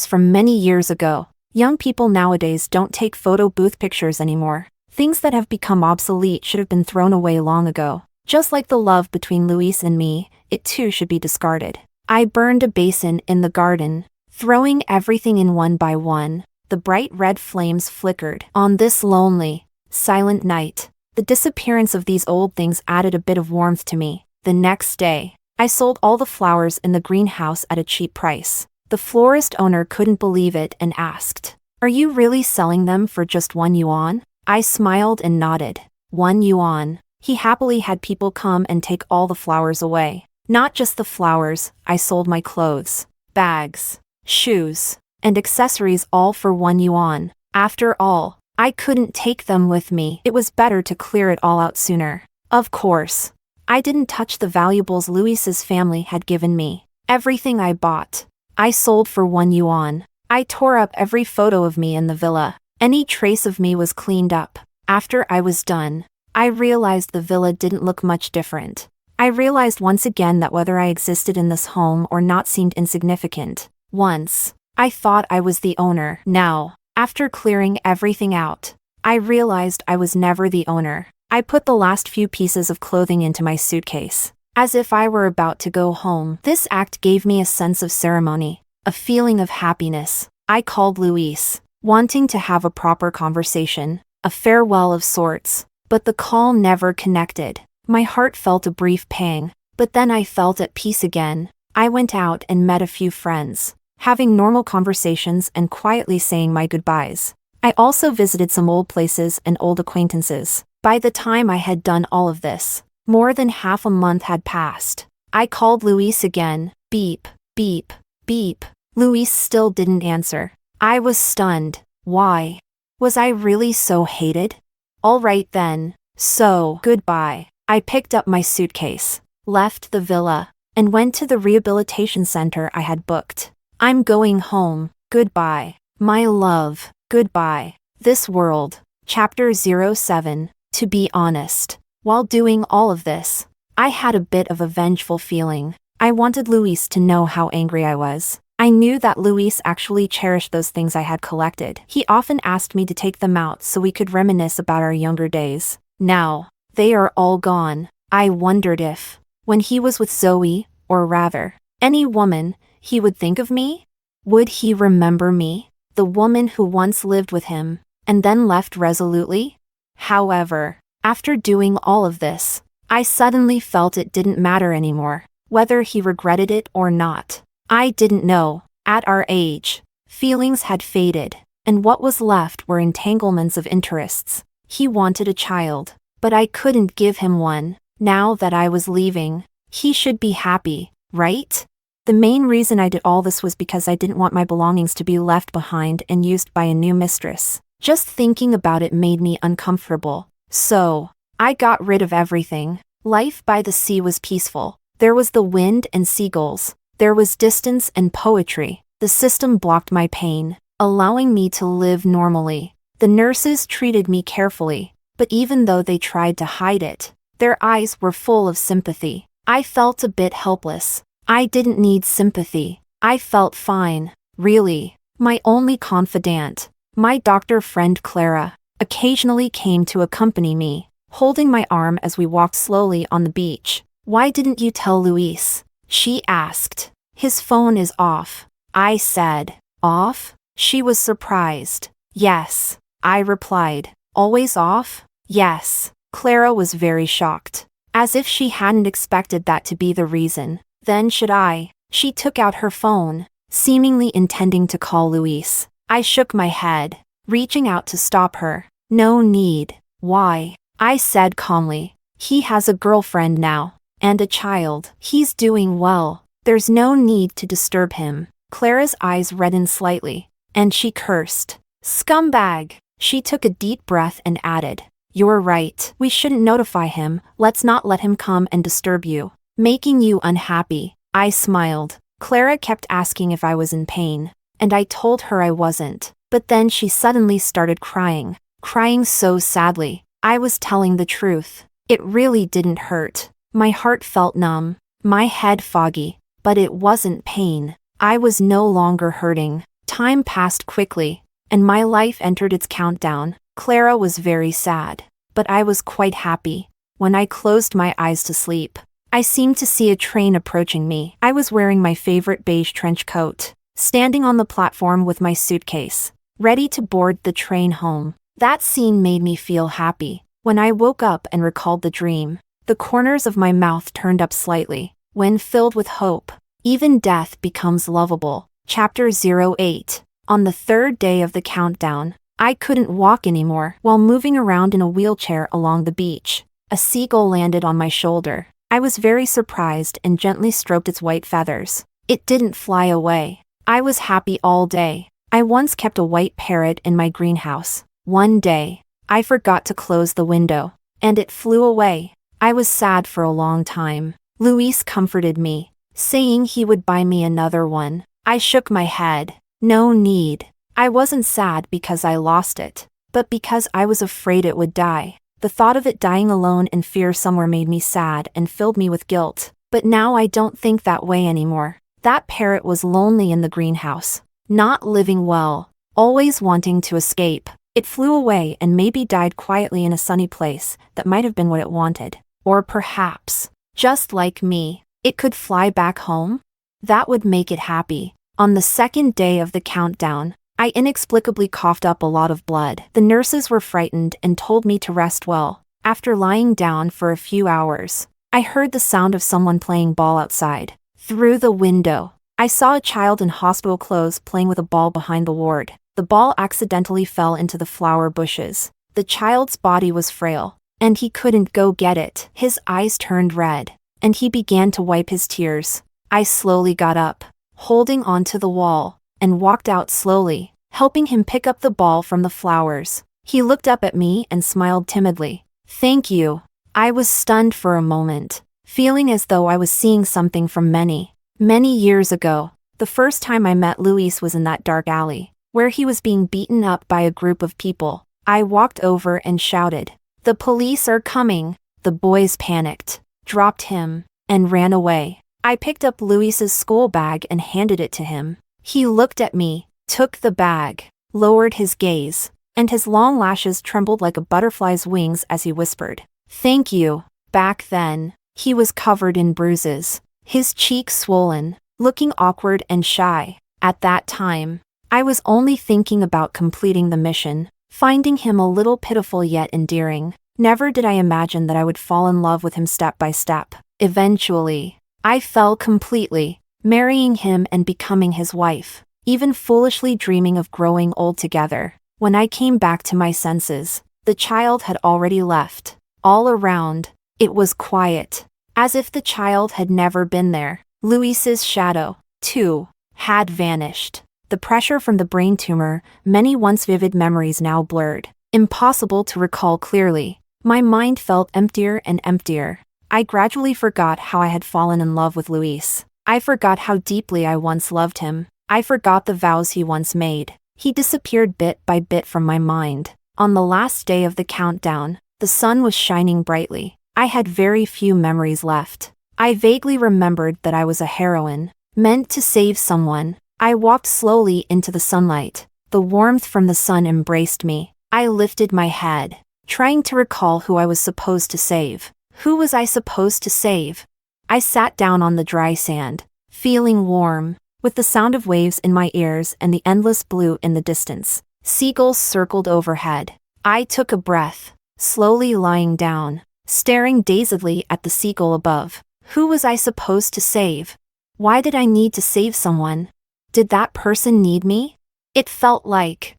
from many years ago. Young people nowadays don't take photo booth pictures anymore. Things that have become obsolete should have been thrown away long ago. Just like the love between Luis and me, it too should be discarded. I burned a basin in the garden, throwing everything in one by one. The bright red flames flickered. On this lonely, silent night, the disappearance of these old things added a bit of warmth to me. The next day, I sold all the flowers in the greenhouse at a cheap price. The florist owner couldn't believe it and asked, "Are you really selling them for just 1 yuan?" I smiled and nodded. 1 yuan. He happily had people come and take all the flowers away. Not just the flowers, I sold my clothes, bags, shoes, and accessories all for 1 yuan. After all, I couldn't take them with me. It was better to clear it all out sooner. Of course, I didn't touch the valuables Luis's family had given me. Everything I bought, I sold for 1 yuan. I tore up every photo of me in the villa. Any trace of me was cleaned up. After I was done, I realized the villa didn't look much different. I realized once again that whether I existed in this home or not seemed insignificant. Once, I thought I was the owner. Now, after clearing everything out, I realized I was never the owner. I put the last few pieces of clothing into my suitcase, as if I were about to go home. This act gave me a sense of ceremony, a feeling of happiness. I called Luis, wanting to have a proper conversation, a farewell of sorts, but the call never connected. My heart felt a brief pang, but then I felt at peace again. I went out and met a few friends, having normal conversations and quietly saying my goodbyes. I also visited some old places and old acquaintances. By the time I had done all of this, more than half a month had passed. I called Luis again. Beep, beep, beep. Luis still didn't answer. I was stunned. Why? Was I really so hated? All right then. So, goodbye. I picked up my suitcase, left the villa, and went to the rehabilitation center I had booked. I'm going home. Goodbye. My love. Goodbye. This world. Chapter 07. To be honest, while doing all of this, I had a bit of a vengeful feeling. I wanted Luis to know how angry I was. I knew that Luis actually cherished those things I had collected. He often asked me to take them out so we could reminisce about our younger days. Now, they are all gone. I wondered if, when he was with Zoe, or rather, any woman, he would think of me? Would he remember me, the woman who once lived with him, and then left resolutely? However, after doing all of this, I suddenly felt it didn't matter anymore, whether he regretted it or not. I didn't know. At our age, feelings had faded, and what was left were entanglements of interests. He wanted a child, but I couldn't give him one. Now that I was leaving, he should be happy, right? The main reason I did all this was because I didn't want my belongings to be left behind and used by a new mistress. Just thinking about it made me uncomfortable. So, I got rid of everything. Life by the sea was peaceful. There was the wind and seagulls. There was distance and poetry. The system blocked my pain, allowing me to live normally. The nurses treated me carefully, but even though they tried to hide it, their eyes were full of sympathy. I felt a bit helpless. I didn't need sympathy. I felt fine, really. My only confidant, my doctor friend Clara, occasionally came to accompany me, holding my arm as we walked slowly on the beach. "Why didn't you tell Luis?" she asked. "His phone is off," I said. "Off?" She was surprised. "Yes," I replied. "Always off?" "Yes." Clara was very shocked, as if she hadn't expected that to be the reason. "Then should I?" She took out her phone, seemingly intending to call Luis. I shook my head, reaching out to stop her. "No need." "Why?" I said calmly. "He has a girlfriend now, and a child. He's doing well. There's no need to disturb him." Clara's eyes reddened slightly, and she cursed. "Scumbag!" She took a deep breath and added, "You're right. We shouldn't notify him. Let's not let him come and disturb you, making you unhappy." I smiled. Clara kept asking if I was in pain, and I told her I wasn't. But then she suddenly started crying so sadly. I was telling the truth. It really didn't hurt. My heart felt numb, my head foggy, but it wasn't pain. I was no longer hurting. Time passed quickly, and my life entered its countdown. Clara was very sad, but I was quite happy. When I closed my eyes to sleep, I seemed to see a train approaching me. I was wearing my favorite beige trench coat, standing on the platform with my suitcase, ready to board the train home. That scene made me feel happy. When I woke up and recalled the dream, the corners of my mouth turned up slightly. When filled with hope, even death becomes lovable. Chapter 08. On the third day of the countdown, I couldn't walk anymore. While moving around in a wheelchair along the beach, a seagull landed on my shoulder. I was very surprised and gently stroked its white feathers. It didn't fly away. I was happy all day. I once kept a white parrot in my greenhouse. One day, I forgot to close the window, and it flew away. I was sad for a long time. Luis comforted me, saying he would buy me another one. I shook my head. No need. I wasn't sad because I lost it, but because I was afraid it would die. The thought of it dying alone in fear somewhere made me sad and filled me with guilt. But now I don't think that way anymore. That parrot was lonely in the greenhouse, not living well, always wanting to escape. It flew away and maybe died quietly in a sunny place that might have been what it wanted. Or perhaps, just like me, it could fly back home? That would make it happy. On the second day of the countdown, I inexplicably coughed up a lot of blood. The nurses were frightened and told me to rest well. After lying down for a few hours, I heard the sound of someone playing ball outside. Through the window, I saw a child in hospital clothes playing with a ball behind the ward. The ball accidentally fell into the flower bushes. The child's body was frail, and he couldn't go get it. His eyes turned red, and he began to wipe his tears. I slowly got up, holding onto the wall, and walked out slowly, helping him pick up the ball from the flowers. He looked up at me and smiled timidly. "Thank you." I was stunned for a moment, feeling as though I was seeing something from many, many years ago. The first time I met Luis was in that dark alley, where he was being beaten up by a group of people. I walked over and shouted, "The police are coming!" The boys panicked, dropped him, and ran away. I picked up Luis's school bag and handed it to him. He looked at me, took the bag, lowered his gaze, and his long lashes trembled like a butterfly's wings as he whispered, "Thank you." Back then, he was covered in bruises, his cheeks swollen, looking awkward and shy. At that time, I was only thinking about completing the mission, finding him a little pitiful yet endearing. Never did I imagine that I would fall in love with him step by step. Eventually, I fell completely, marrying him and becoming his wife, even foolishly dreaming of growing old together. When I came back to my senses, the child had already left. All around, it was quiet, as if the child had never been there. Luis's shadow, too, had vanished. The pressure from the brain tumor, many once vivid memories now blurred, impossible to recall clearly. My mind felt emptier and emptier. I gradually forgot how I had fallen in love with Luis. I forgot how deeply I once loved him. I forgot the vows he once made. He disappeared bit by bit from my mind. On the last day of the countdown, the sun was shining brightly. I had very few memories left. I vaguely remembered that I was a heroine, meant to save someone. I walked slowly into the sunlight. The warmth from the sun embraced me, I lifted my head, trying to recall who I was supposed to save. Who was I supposed to save? I sat down on the dry sand, feeling warm, with the sound of waves in my ears and the endless blue in the distance. Seagulls circled overhead. I took a breath, slowly lying down, staring dazedly at the seagull above. Who was I supposed to save? Why did I need to save someone? Did that person need me? It felt like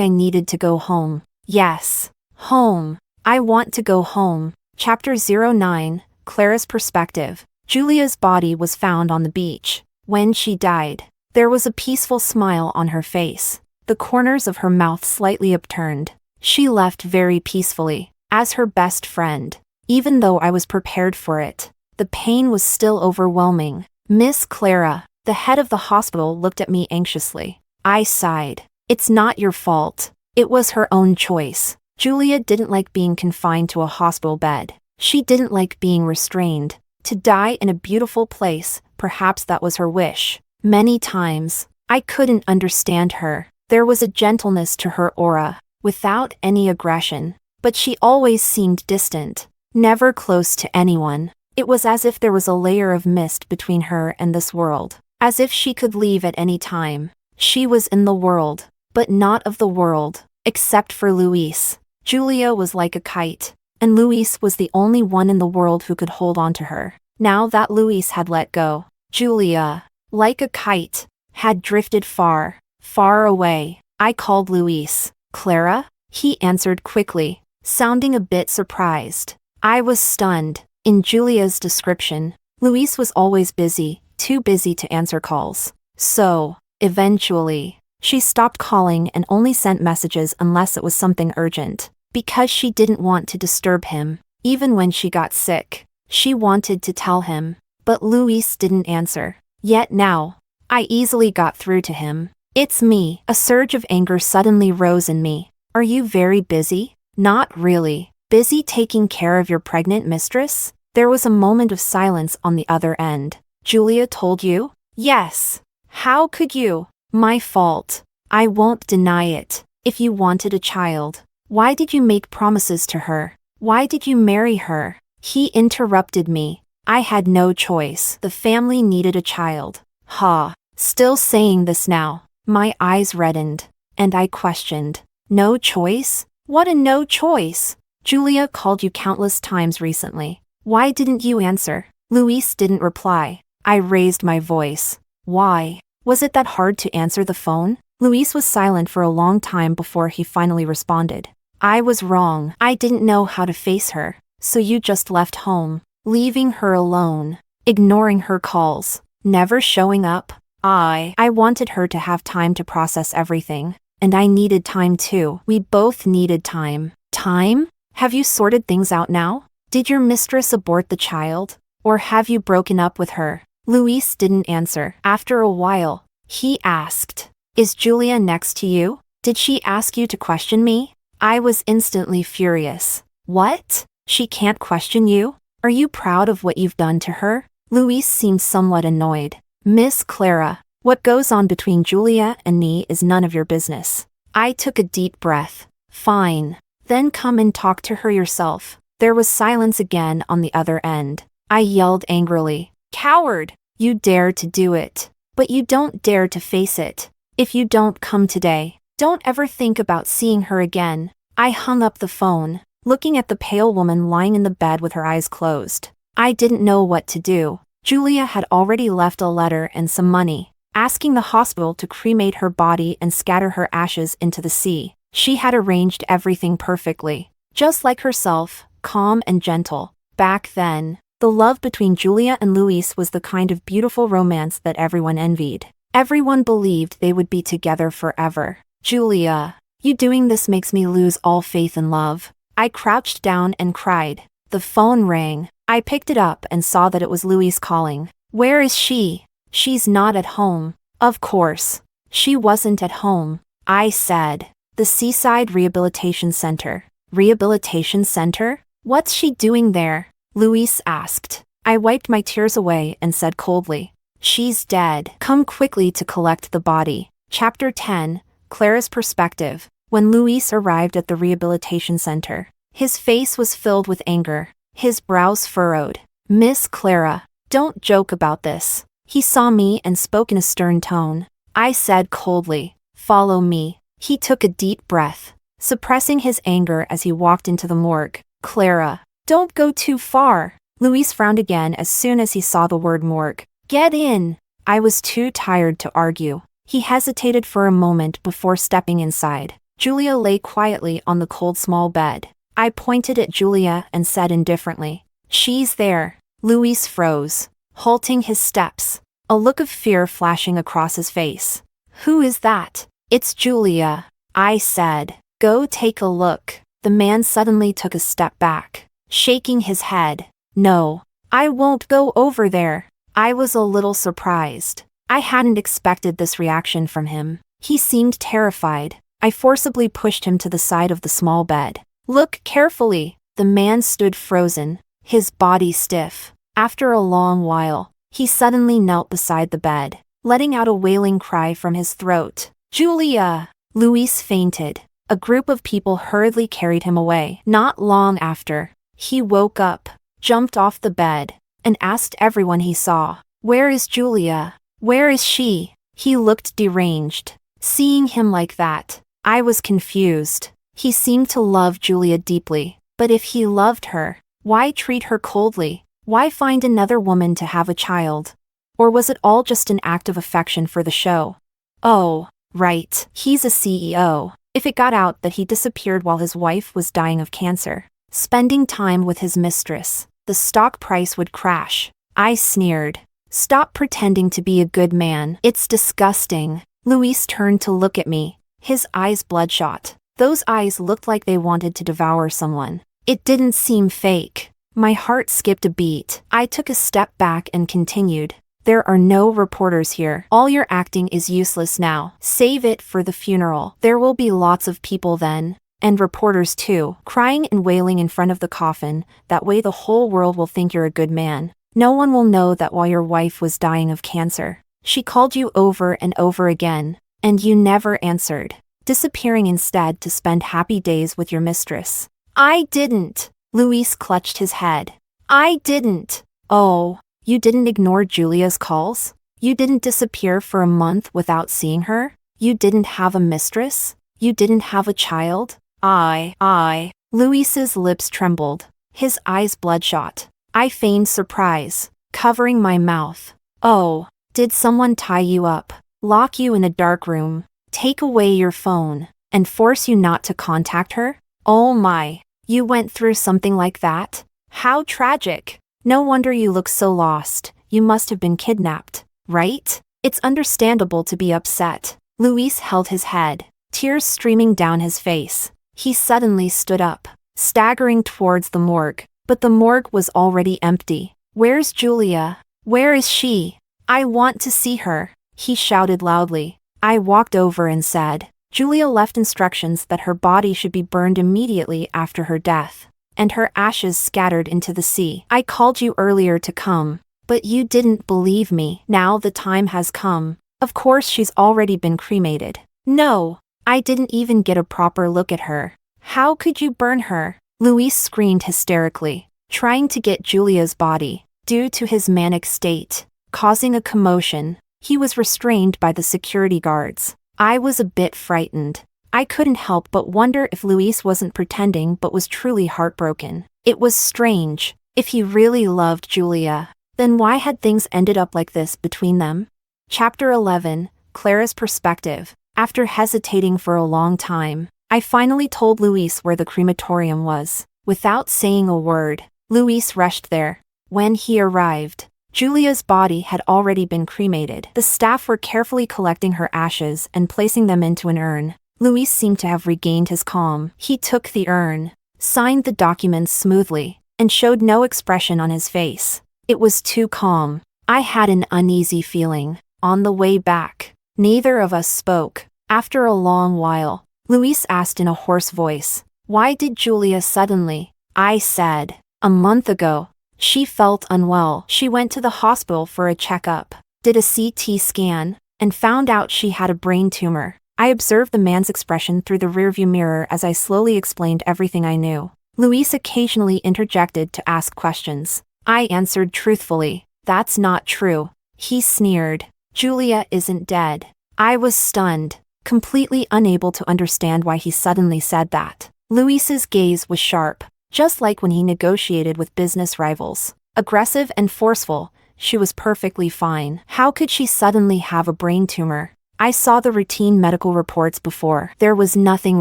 I needed to go home. Yes, home. I want to go home. Chapter 09, Clara's perspective. Julia's body was found on the beach. When she died, there was a peaceful smile on her face, the corners of her mouth slightly upturned. She left very peacefully, as her best friend. Even though I was prepared for it, the pain was still overwhelming. Miss Clara, the head of the hospital, looked at me anxiously. I sighed. It's not your fault. It was her own choice. Julia didn't like being confined to a hospital bed. She didn't like being restrained. To die in a beautiful place, perhaps that was her wish. Many times, I couldn't understand her. There was a gentleness to her aura, without any aggression. But she always seemed distant, never close to anyone. It was as if there was a layer of mist between her and this world. As if she could leave at any time. She was in the world, but not of the world, except for Luis. Julia was like a kite, and Luis was the only one in the world who could hold on to her. Now that Luis had let go, Julia, like a kite, had drifted far, far away. I called Luis. Clara? He answered quickly, sounding a bit surprised. I was stunned. In Julia's description, Luis was always busy, too busy to answer calls. So, eventually, she stopped calling and only sent messages unless it was something urgent. Because she didn't want to disturb him, even when she got sick. She wanted to tell him, but Luis didn't answer. Yet now, I easily got through to him. It's me. A surge of anger suddenly rose in me. Are you very busy? Not really. Busy taking care of your pregnant mistress? There was a moment of silence on the other end. Julia told you? Yes. How could you? My fault. I won't deny it. If you wanted a child, why did you make promises to her? Why did you marry her? He interrupted me. I had no choice. The family needed a child. Ha. Still saying this now. My eyes reddened, and I questioned. No choice? What a no choice? Julia called you countless times recently. Why didn't you answer? Luis didn't reply. I raised my voice. Why? Was it that hard to answer the phone? Luis was silent for a long time before he finally responded. I was wrong. I didn't know how to face her. So you just left home, leaving her alone, ignoring her calls, never showing up. I wanted her to have time to process everything. And I needed time too. We both needed time. Time? Have you sorted things out now? Did your mistress abort the child? Or have you broken up with her? Luis didn't answer. After a while, he asked, Is Julia next to you? Did she ask you to question me? I was instantly furious. What? She can't question you? Are you proud of what you've done to her? Luis seemed somewhat annoyed. Miss Clara, what goes on between Julia and me is none of your business. I took a deep breath. Fine. Then come and talk to her yourself. There was silence again on the other end. I yelled angrily. Coward! You dare to do it. But you don't dare to face it. If you don't come today, don't ever think about seeing her again. I hung up the phone, looking at the pale woman lying in the bed with her eyes closed. I didn't know what to do. Julia had already left a letter and some money, asking the hospital to cremate her body and scatter her ashes into the sea. She had arranged everything perfectly. Just like herself, calm and gentle. Back then, the love between Julia and Luis was the kind of beautiful romance that everyone envied. Everyone believed they would be together forever. Julia, you doing this makes me lose all faith in love. I crouched down and cried. The phone rang. I picked it up and saw that it was Luis calling. Where is she? She's not at home. Of course. She wasn't at home. I said. The Seaside Rehabilitation Center. Rehabilitation Center? What's she doing there? Luis asked. I wiped my tears away and said coldly. She's dead. Come quickly to collect the body. Chapter 10, Clara's perspective. When Luis arrived at the rehabilitation center, his face was filled with anger, his brows furrowed. "Miss Clara, don't joke about this." He saw me and spoke in a stern tone. I said coldly, "Follow me." He took a deep breath, suppressing his anger as he walked into the morgue. "Clara, don't go too far." Luis frowned again as soon as he saw the word morgue. "Get in." I was too tired to argue. He hesitated for a moment before stepping inside. Julia lay quietly on the cold small bed. I pointed at Julia and said indifferently, "She's there." Luis froze, halting his steps, a look of fear flashing across his face. "Who is that?" "It's Julia," I said. "Go take a look." The man suddenly took a step back, shaking his head. "No, I won't go over there." I was a little surprised. I hadn't expected this reaction from him. He seemed terrified. I forcibly pushed him to the side of the small bed. "Look carefully." The man stood frozen, his body stiff. After a long while, he suddenly knelt beside the bed, letting out a wailing cry from his throat. "Julia!" Luis fainted. A group of people hurriedly carried him away. Not long after, he woke up, jumped off the bed, and asked everyone he saw, "Where is Julia? Where is she?" He looked deranged. Seeing him like that, I was confused. He seemed to love Julia deeply, but if he loved her, why treat her coldly? Why find another woman to have a child? Or was it all just an act of affection for the show? Oh, right, he's a CEO. If it got out that he disappeared while his wife was dying of cancer, spending time with his mistress, the stock price would crash. I sneered. "Stop pretending to be a good man. It's disgusting." Luis turned to look at me, his eyes bloodshot. Those eyes looked like they wanted to devour someone. It didn't seem fake. My heart skipped a beat. I took a step back and continued. "There are no reporters here. All your acting is useless now. Save it for the funeral. There will be lots of people then. And reporters too, crying and wailing in front of the coffin. That way the whole world will think you're a good man. No one will know that while your wife was dying of cancer, she called you over and over again, and you never answered, disappearing instead to spend happy days with your mistress." "I didn't." Luis clutched his head. "I didn't." "Oh, you didn't ignore Julia's calls? You didn't disappear for a month without seeing her? You didn't have a mistress? You didn't have a child?" I. Luis's lips trembled, his eyes bloodshot. I feigned surprise, covering my mouth. "Oh, did someone tie you up, lock you in a dark room, take away your phone, and force you not to contact her? Oh my, you went through something like that? How tragic. No wonder you look so lost. You must have been kidnapped, right? It's understandable to be upset." Luis held his head, tears streaming down his face. He suddenly stood up, staggering towards the morgue. But the morgue was already empty. "Where's Julia? Where is she? I want to see her," he shouted loudly. I walked over and said, "Julia left instructions that her body should be burned immediately after her death, and her ashes scattered into the sea. I called you earlier to come, but you didn't believe me. Now the time has come. Of course she's already been cremated." "No, I didn't even get a proper look at her. How could you burn her?" Luis screamed hysterically, trying to get Julia's body, due to his manic state, causing a commotion. He was restrained by the security guards. I was a bit frightened. I couldn't help but wonder if Luis wasn't pretending but was truly heartbroken. It was strange. If he really loved Julia, then why had things ended up like this between them? Chapter 11, Clara's Perspective. After hesitating for a long time, I finally told Luis where the crematorium was. Without saying a word, Luis rushed there. When he arrived, Julia's body had already been cremated. The staff were carefully collecting her ashes and placing them into an urn. Luis seemed to have regained his calm. He took the urn, signed the documents smoothly, and showed no expression on his face. It was too calm. I had an uneasy feeling. On the way back, neither of us spoke. After a long while, Luis asked in a hoarse voice, "Why did Julia suddenly?" I said, "A month ago. She felt unwell. She went to the hospital for a checkup, did a CT scan, and found out she had a brain tumor." I observed the man's expression through the rearview mirror as I slowly explained everything I knew. Luis occasionally interjected to ask questions. I answered truthfully. That's not true. He sneered. Julia isn't dead. I was stunned, completely unable to understand why he suddenly said that. Luis's gaze was sharp, just like when he negotiated with business rivals. Aggressive and forceful, she was perfectly fine. How could she suddenly have a brain tumor? I saw the routine medical reports before. There was nothing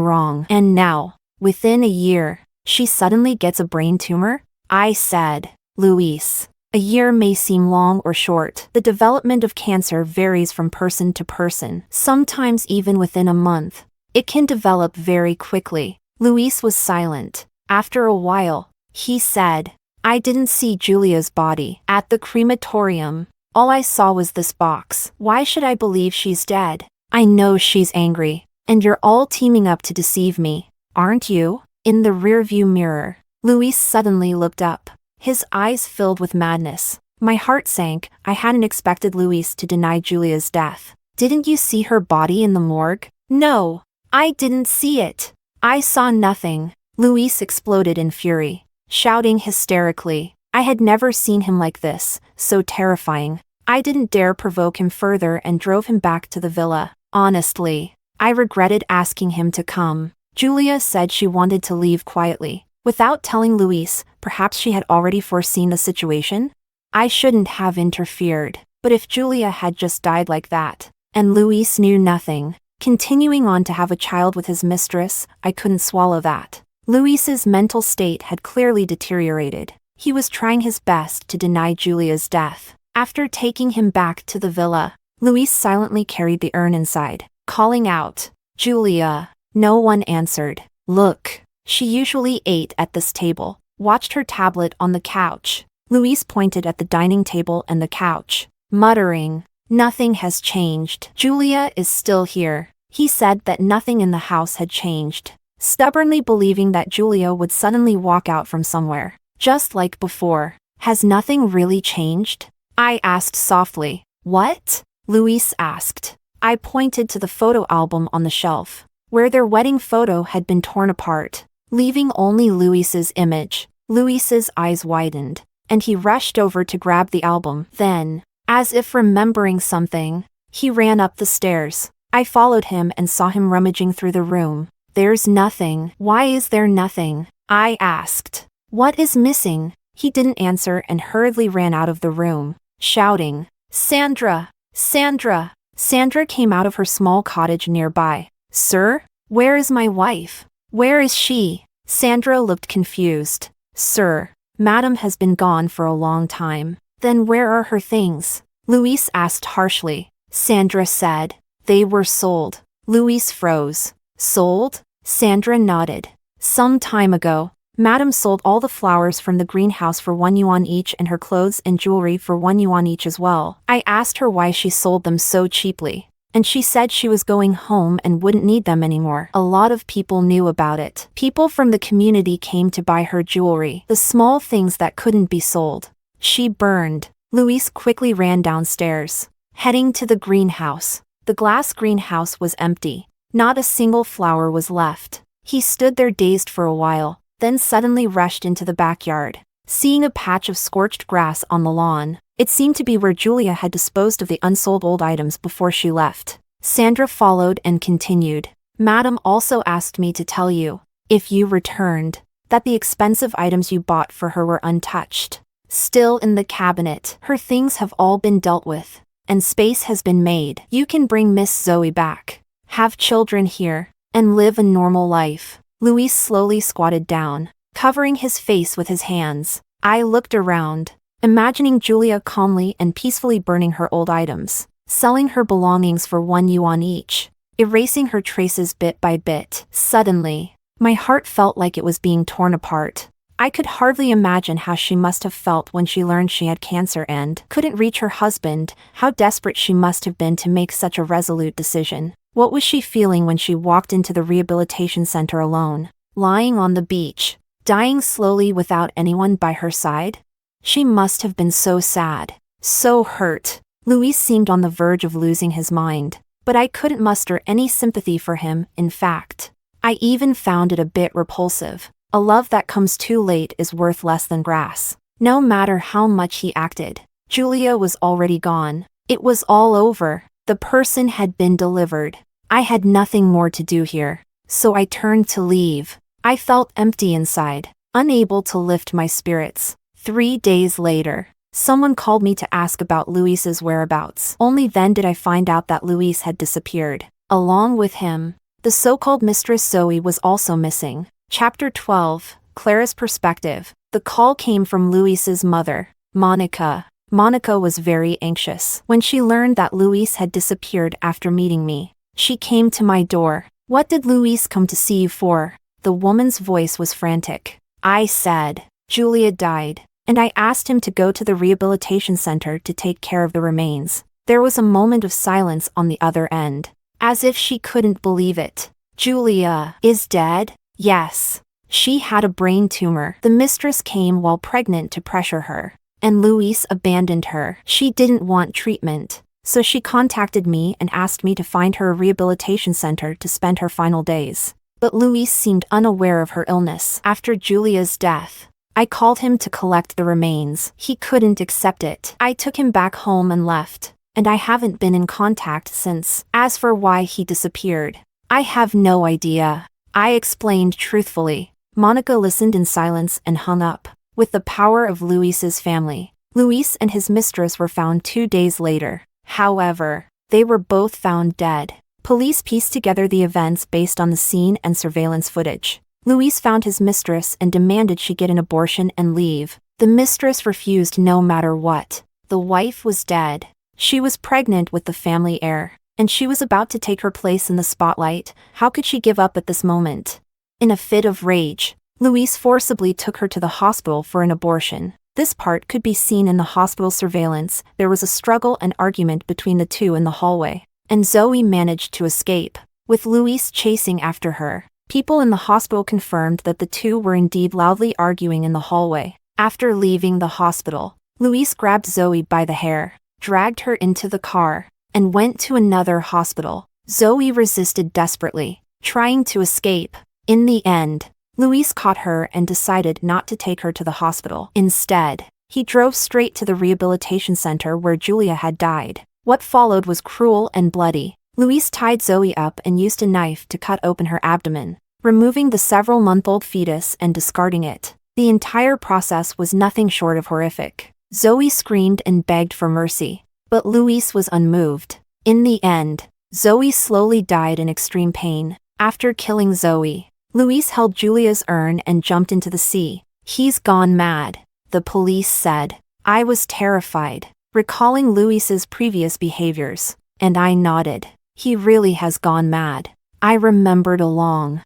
wrong. And now, within a year, she suddenly gets a brain tumor? I said, Luis, a year may seem long or short. The development of cancer varies from person to person, sometimes even within a month. It can develop very quickly. Luis was silent. After a while, he said, I didn't see Julia's body at the crematorium. All I saw was this box. Why should I believe she's dead? I know she's angry, and you're all teaming up to deceive me, aren't you? In the rearview mirror, Luis suddenly looked up. His eyes filled with madness. My heart sank. I hadn't expected Luis to deny Julia's death. Didn't you see her body in the morgue? No, I didn't see it. I saw nothing. Luis exploded in fury, shouting hysterically. I had never seen him like this, so terrifying. I didn't dare provoke him further and drove him back to the villa. Honestly, I regretted asking him to come. Julia said she wanted to leave quietly. Without telling Luis, perhaps she had already foreseen the situation? I shouldn't have interfered. But if Julia had just died like that, and Luis knew nothing, continuing on to have a child with his mistress, I couldn't swallow that. Luis's mental state had clearly deteriorated. He was trying his best to deny Julia's death. After taking him back to the villa, Luis silently carried the urn inside, calling out, Julia. No one answered. Look, she usually ate at this table, watched her tablet on the couch. Luis pointed at the dining table and the couch, muttering, nothing has changed. Julia is still here. He said that nothing in the house had changed, stubbornly believing that Julia would suddenly walk out from somewhere, just like before. Has nothing really changed? I asked softly. What? Luis asked. I pointed to the photo album on the shelf, where their wedding photo had been torn apart, leaving only Luis's image. Luis's eyes widened, and he rushed over to grab the album. Then, as if remembering something, he ran up the stairs. I followed him and saw him rummaging through the room. There's nothing. Why is there nothing? I asked. What is missing? He didn't answer and hurriedly ran out of the room, shouting, Sandra! Sandra! Sandra came out of her small cottage nearby. Sir? Where is my wife? Where is she? Sandra looked confused. Sir, Madam has been gone for a long time. Then where are her things? Luis asked harshly. Sandra said, they were sold. Luis froze. Sold? Sandra nodded. Some time ago, Madam sold all the flowers from the greenhouse for 1 yuan each and her clothes and jewelry for 1 yuan each as well. I asked her why she sold them so cheaply, and she said she was going home and wouldn't need them anymore. A lot of people knew about it. People from the community came to buy her jewelry, the small things that couldn't be sold. She burned. Luis quickly ran downstairs, heading to the greenhouse. The glass greenhouse was empty. Not a single flower was left. He stood there dazed for a while, then suddenly rushed into the backyard, seeing a patch of scorched grass on the lawn. It seemed to be where Julia had disposed of the unsold old items before she left. Sandra followed and continued. Madam also asked me to tell you, if you returned, that the expensive items you bought for her were untouched, still in the cabinet. Her things have all been dealt with, and space has been made. You can bring Miss Zoe back, have children here, and live a normal life. Luis slowly squatted down, covering his face with his hands. I looked around, imagining Julia calmly and peacefully burning her old items, selling her belongings for 1 yuan each, erasing her traces bit by bit. Suddenly, my heart felt like it was being torn apart. I could hardly imagine how she must have felt when she learned she had cancer and couldn't reach her husband, how desperate she must have been to make such a resolute decision. What was she feeling when she walked into the rehabilitation center alone, lying on the beach, dying slowly without anyone by her side? She must have been so sad, so hurt. Luis seemed on the verge of losing his mind. but I couldn't muster any sympathy for him. In fact, I even found it a bit repulsive. A love that comes too late is worth less than grass. No matter how much he acted, Julia was already gone. It was all over. The person had been delivered. I had nothing more to do here, so I turned to leave. I felt empty inside, unable to lift my spirits. 3 days later, someone called me to ask about Luis's whereabouts. Only then did I find out that Luis had disappeared. Along with him, the so-called Mistress Zoe was also missing. Chapter 12, Clara's Perspective. The call came from Luis's mother, Monica. Monica was very anxious when she learned that Luis had disappeared after meeting me. She came to my door. "What did Luis come to see you for?" The woman's voice was frantic. I said, "Julia died, and I asked him to go to the rehabilitation center to take care of the remains." There was a moment of silence on the other end, as if she couldn't believe it. "Julia is dead?" "Yes. She had a brain tumor. The mistress came while pregnant to pressure her, and Luis abandoned her. She didn't want treatment, so she contacted me and asked me to find her a rehabilitation center to spend her final days. But Luis seemed unaware of her illness. After Julia's death, I called him to collect the remains. He couldn't accept it. I took him back home and left, and I haven't been in contact since. As for why he disappeared, I have no idea," I explained truthfully. Monica listened in silence and hung up. With the power of Luis's family, Luis and his mistress were found 2 days later. However, they were both found dead. Police pieced together the events based on the scene and surveillance footage. Luis found his mistress and demanded she get an abortion and leave. The mistress refused no matter what. The wife was dead. She was pregnant with the family heir, and she was about to take her place in the spotlight. How could she give up at this moment? In a fit of rage, Luis forcibly took her to the hospital for an abortion. This part could be seen in the hospital surveillance. There was a struggle and argument between the two in the hallway, and Zoe managed to escape, with Luis chasing after her. People in the hospital confirmed that the two were indeed loudly arguing in the hallway. After leaving the hospital, Luis grabbed Zoe by the hair, dragged her into the car, and went to another hospital. Zoe resisted desperately, trying to escape. In the end, Luis caught her and decided not to take her to the hospital. Instead, he drove straight to the rehabilitation center where Julia had died. What followed was cruel and bloody. Luis tied Zoe up and used a knife to cut open her abdomen, removing the several-month-old fetus and discarding it. The entire process was nothing short of horrific. Zoe screamed and begged for mercy, but Luis was unmoved. In the end, Zoe slowly died in extreme pain. After killing Zoe, Luis held Julia's urn and jumped into the sea. "He's gone mad," the police said. I was terrified, recalling Luis's previous behaviors, and I nodded. He really has gone mad. I remembered a long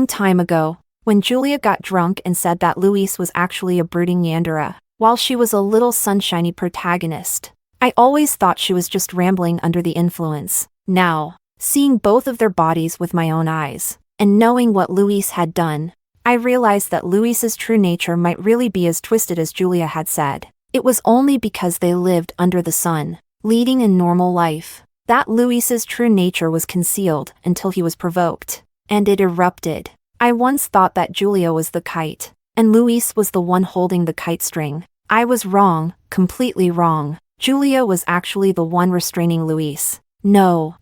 time ago, when Julia got drunk and said that Luis was actually a brooding yandere, while she was a little sunshiny protagonist. I always thought she was just rambling under the influence. Now, seeing both of their bodies with my own eyes, and knowing what Luis had done, I realized that Luis's true nature might really be as twisted as Julia had said. It was only because they lived under the sun, leading a normal life, that Luis's true nature was concealed until he was provoked, and it erupted. I once thought that Julia was the kite, and Luis was the one holding the kite string. I was wrong, completely wrong. Julia was actually the one restraining Luis. No,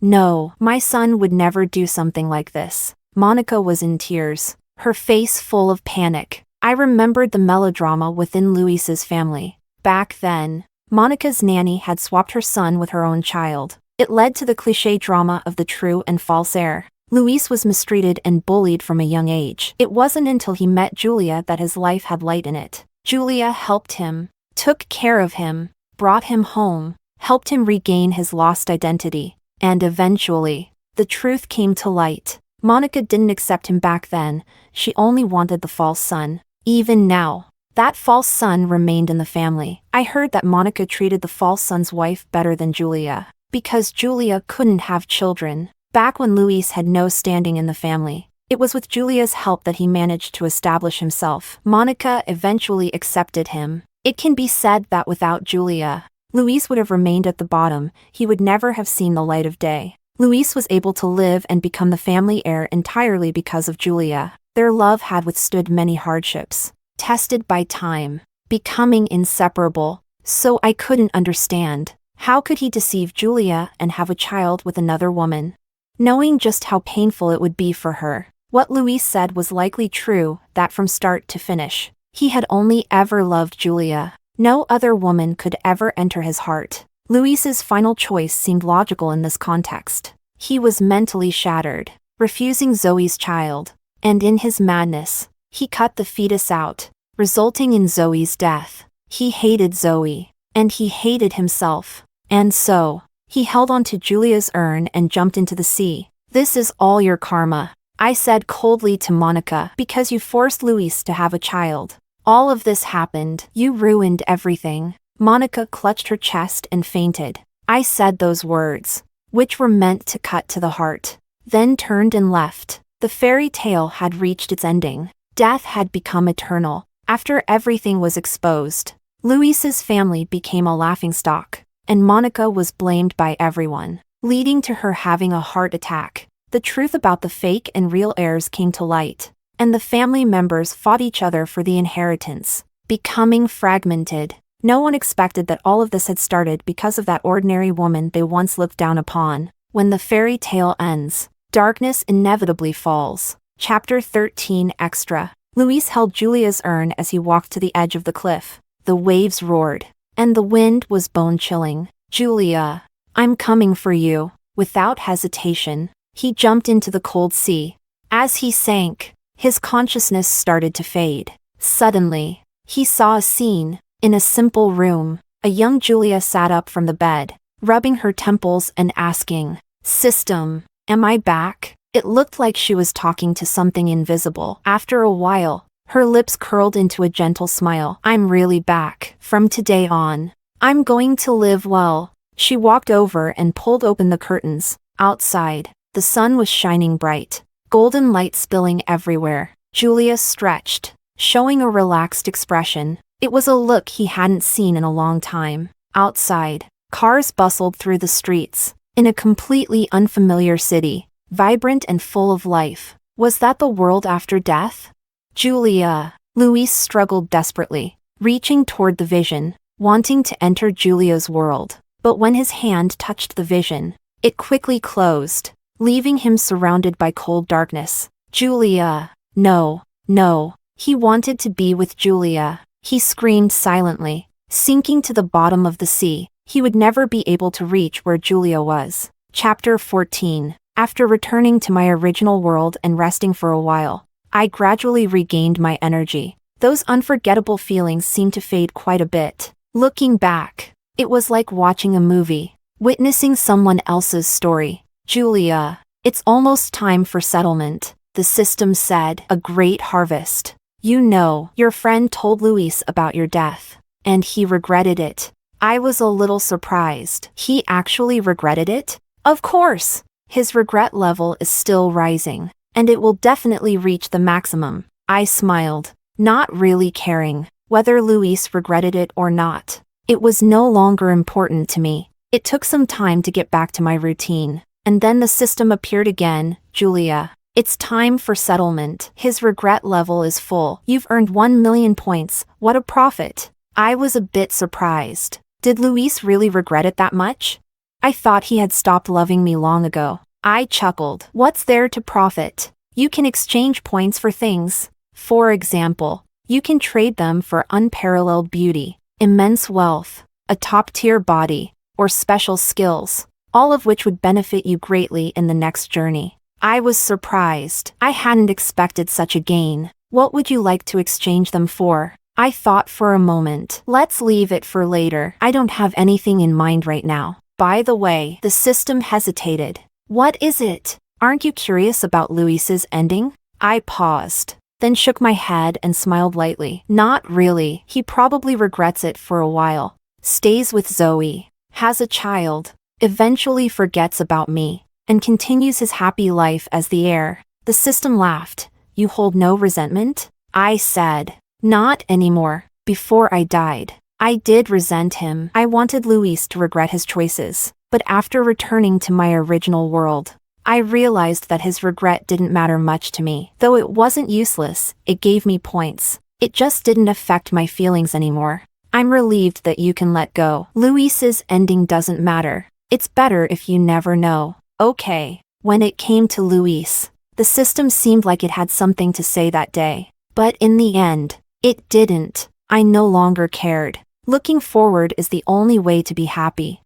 my son would never do something like this. Monica was in tears, her face full of panic. I remembered the melodrama within Luis's family. Back then, Monica's nanny had swapped her son with her own child. It led to the cliché drama of the true and false heir. Luis was mistreated and bullied from a young age. It wasn't until he met Julia that his life had light in it. Julia helped him, took care of him, brought him home, helped him regain his lost identity, and eventually, the truth came to light. Monica didn't accept him back then. She only wanted the false son. Even now, that false son remained in the family. I heard that Monica treated the false son's wife better than Julia, because Julia couldn't have children. Back when Luis had no standing in the family, it was with Julia's help that he managed to establish himself. Monica eventually accepted him. It can be said that without Julia, Luis would have remained at the bottom. He would never have seen the light of day. Luis was able to live and become the family heir entirely because of Julia. Their love had withstood many hardships, tested by time, becoming inseparable. So I couldn't understand. How could he deceive Julia and have a child with another woman? Knowing just how painful it would be for her. What Luis said was likely true, that from start to finish, he had only ever loved Julia. No other woman could ever enter his heart. Luis's final choice seemed logical in this context. He was mentally shattered, refusing Zoe's child, and in his madness, he cut the fetus out, resulting in Zoe's death. He hated Zoe, and he hated himself, and so, he held on to Julia's urn and jumped into the sea. "This is all your karma," I said coldly to Monica, "because you forced Luis to have a child. All of this happened. You ruined everything." Monica clutched her chest and fainted. I said those words, which were meant to cut to the heart, then turned and left. The fairy tale had reached its ending. Death had become eternal. After everything was exposed, Luis's family became a laughingstock, and Monica was blamed by everyone, leading to her having a heart attack. The truth about the fake and real heirs came to light, and the family members fought each other for the inheritance, becoming fragmented. No one expected that all of this had started because of that ordinary woman they once looked down upon. When the fairy tale ends, darkness inevitably falls. Chapter 13 Extra. Luis held Julia's urn as he walked to the edge of the cliff. The waves roared, and the wind was bone-chilling. "Julia, I'm coming for you." Without hesitation, he jumped into the cold sea. As he sank, his consciousness started to fade. Suddenly, he saw a scene. In a simple room, a young Julia sat up from the bed, rubbing her temples and asking, "System, am I back?" It looked like she was talking to something invisible. After a while, her lips curled into a gentle smile. "I'm really back. From today on, I'm going to live well." She walked over and pulled open the curtains. Outside, the sun was shining bright, golden light spilling everywhere. Julia stretched, showing a relaxed expression. It was a look he hadn't seen in a long time. Outside, cars bustled through the streets, in a completely unfamiliar city, vibrant and full of life. Was that the world after death? "Julia." Luis struggled desperately, reaching toward the vision, wanting to enter Julia's world. But when his hand touched the vision, it quickly closed, leaving him surrounded by cold darkness. "Julia." No, no. He wanted to be with Julia. He screamed silently, sinking to the bottom of the sea. He would never be able to reach where Julia was. Chapter 14. After returning to my original world and resting for a while, I gradually regained my energy. Those unforgettable feelings seemed to fade quite a bit. Looking back, it was like watching a movie, witnessing someone else's story. "Julia, it's almost time for settlement," the system said. "A great harvest. You know, your friend told Luis about your death, and he regretted it." I was a little surprised. He actually regretted it? Of course! His regret level is still rising, and it will definitely reach the maximum. I smiled, not really caring whether Luis regretted it or not. It was no longer important to me. It took some time to get back to my routine, and then the system appeared again. "Julia, it's time for settlement. His regret level is full. You've earned 1 million points. What a profit." I was a bit surprised. Did Luis really regret it that much? I thought he had stopped loving me long ago. I chuckled. "What's there to profit? You can exchange points for things. For example, you can trade them for unparalleled beauty, immense wealth, a top-tier body, or special skills, all of which would benefit you greatly in the next journey." I was surprised. I hadn't expected such a gain. "What would you like to exchange them for?" I thought for a moment. "Let's leave it for later. I don't have anything in mind right now." By the way, the system hesitated. "What is it? Aren't you curious about Luis's ending?" I paused, then shook my head and smiled lightly. "Not really. He probably regrets it for a while. Stays with Zoe, has a child, eventually forgets about me, and continues his happy life as the heir." The system laughed. "You hold no resentment?" I said. "Not anymore. Before I died, I did resent him. I wanted Luis to regret his choices. But after returning to my original world, I realized that his regret didn't matter much to me. Though it wasn't useless, it gave me points. It just didn't affect my feelings anymore. I'm relieved that you can let go. Luis's ending doesn't matter. It's better if you never know. Okay. When it came to Luis, the system seemed like it had something to say that day. But in the end, it didn't. I no longer cared. Looking forward is the only way to be happy.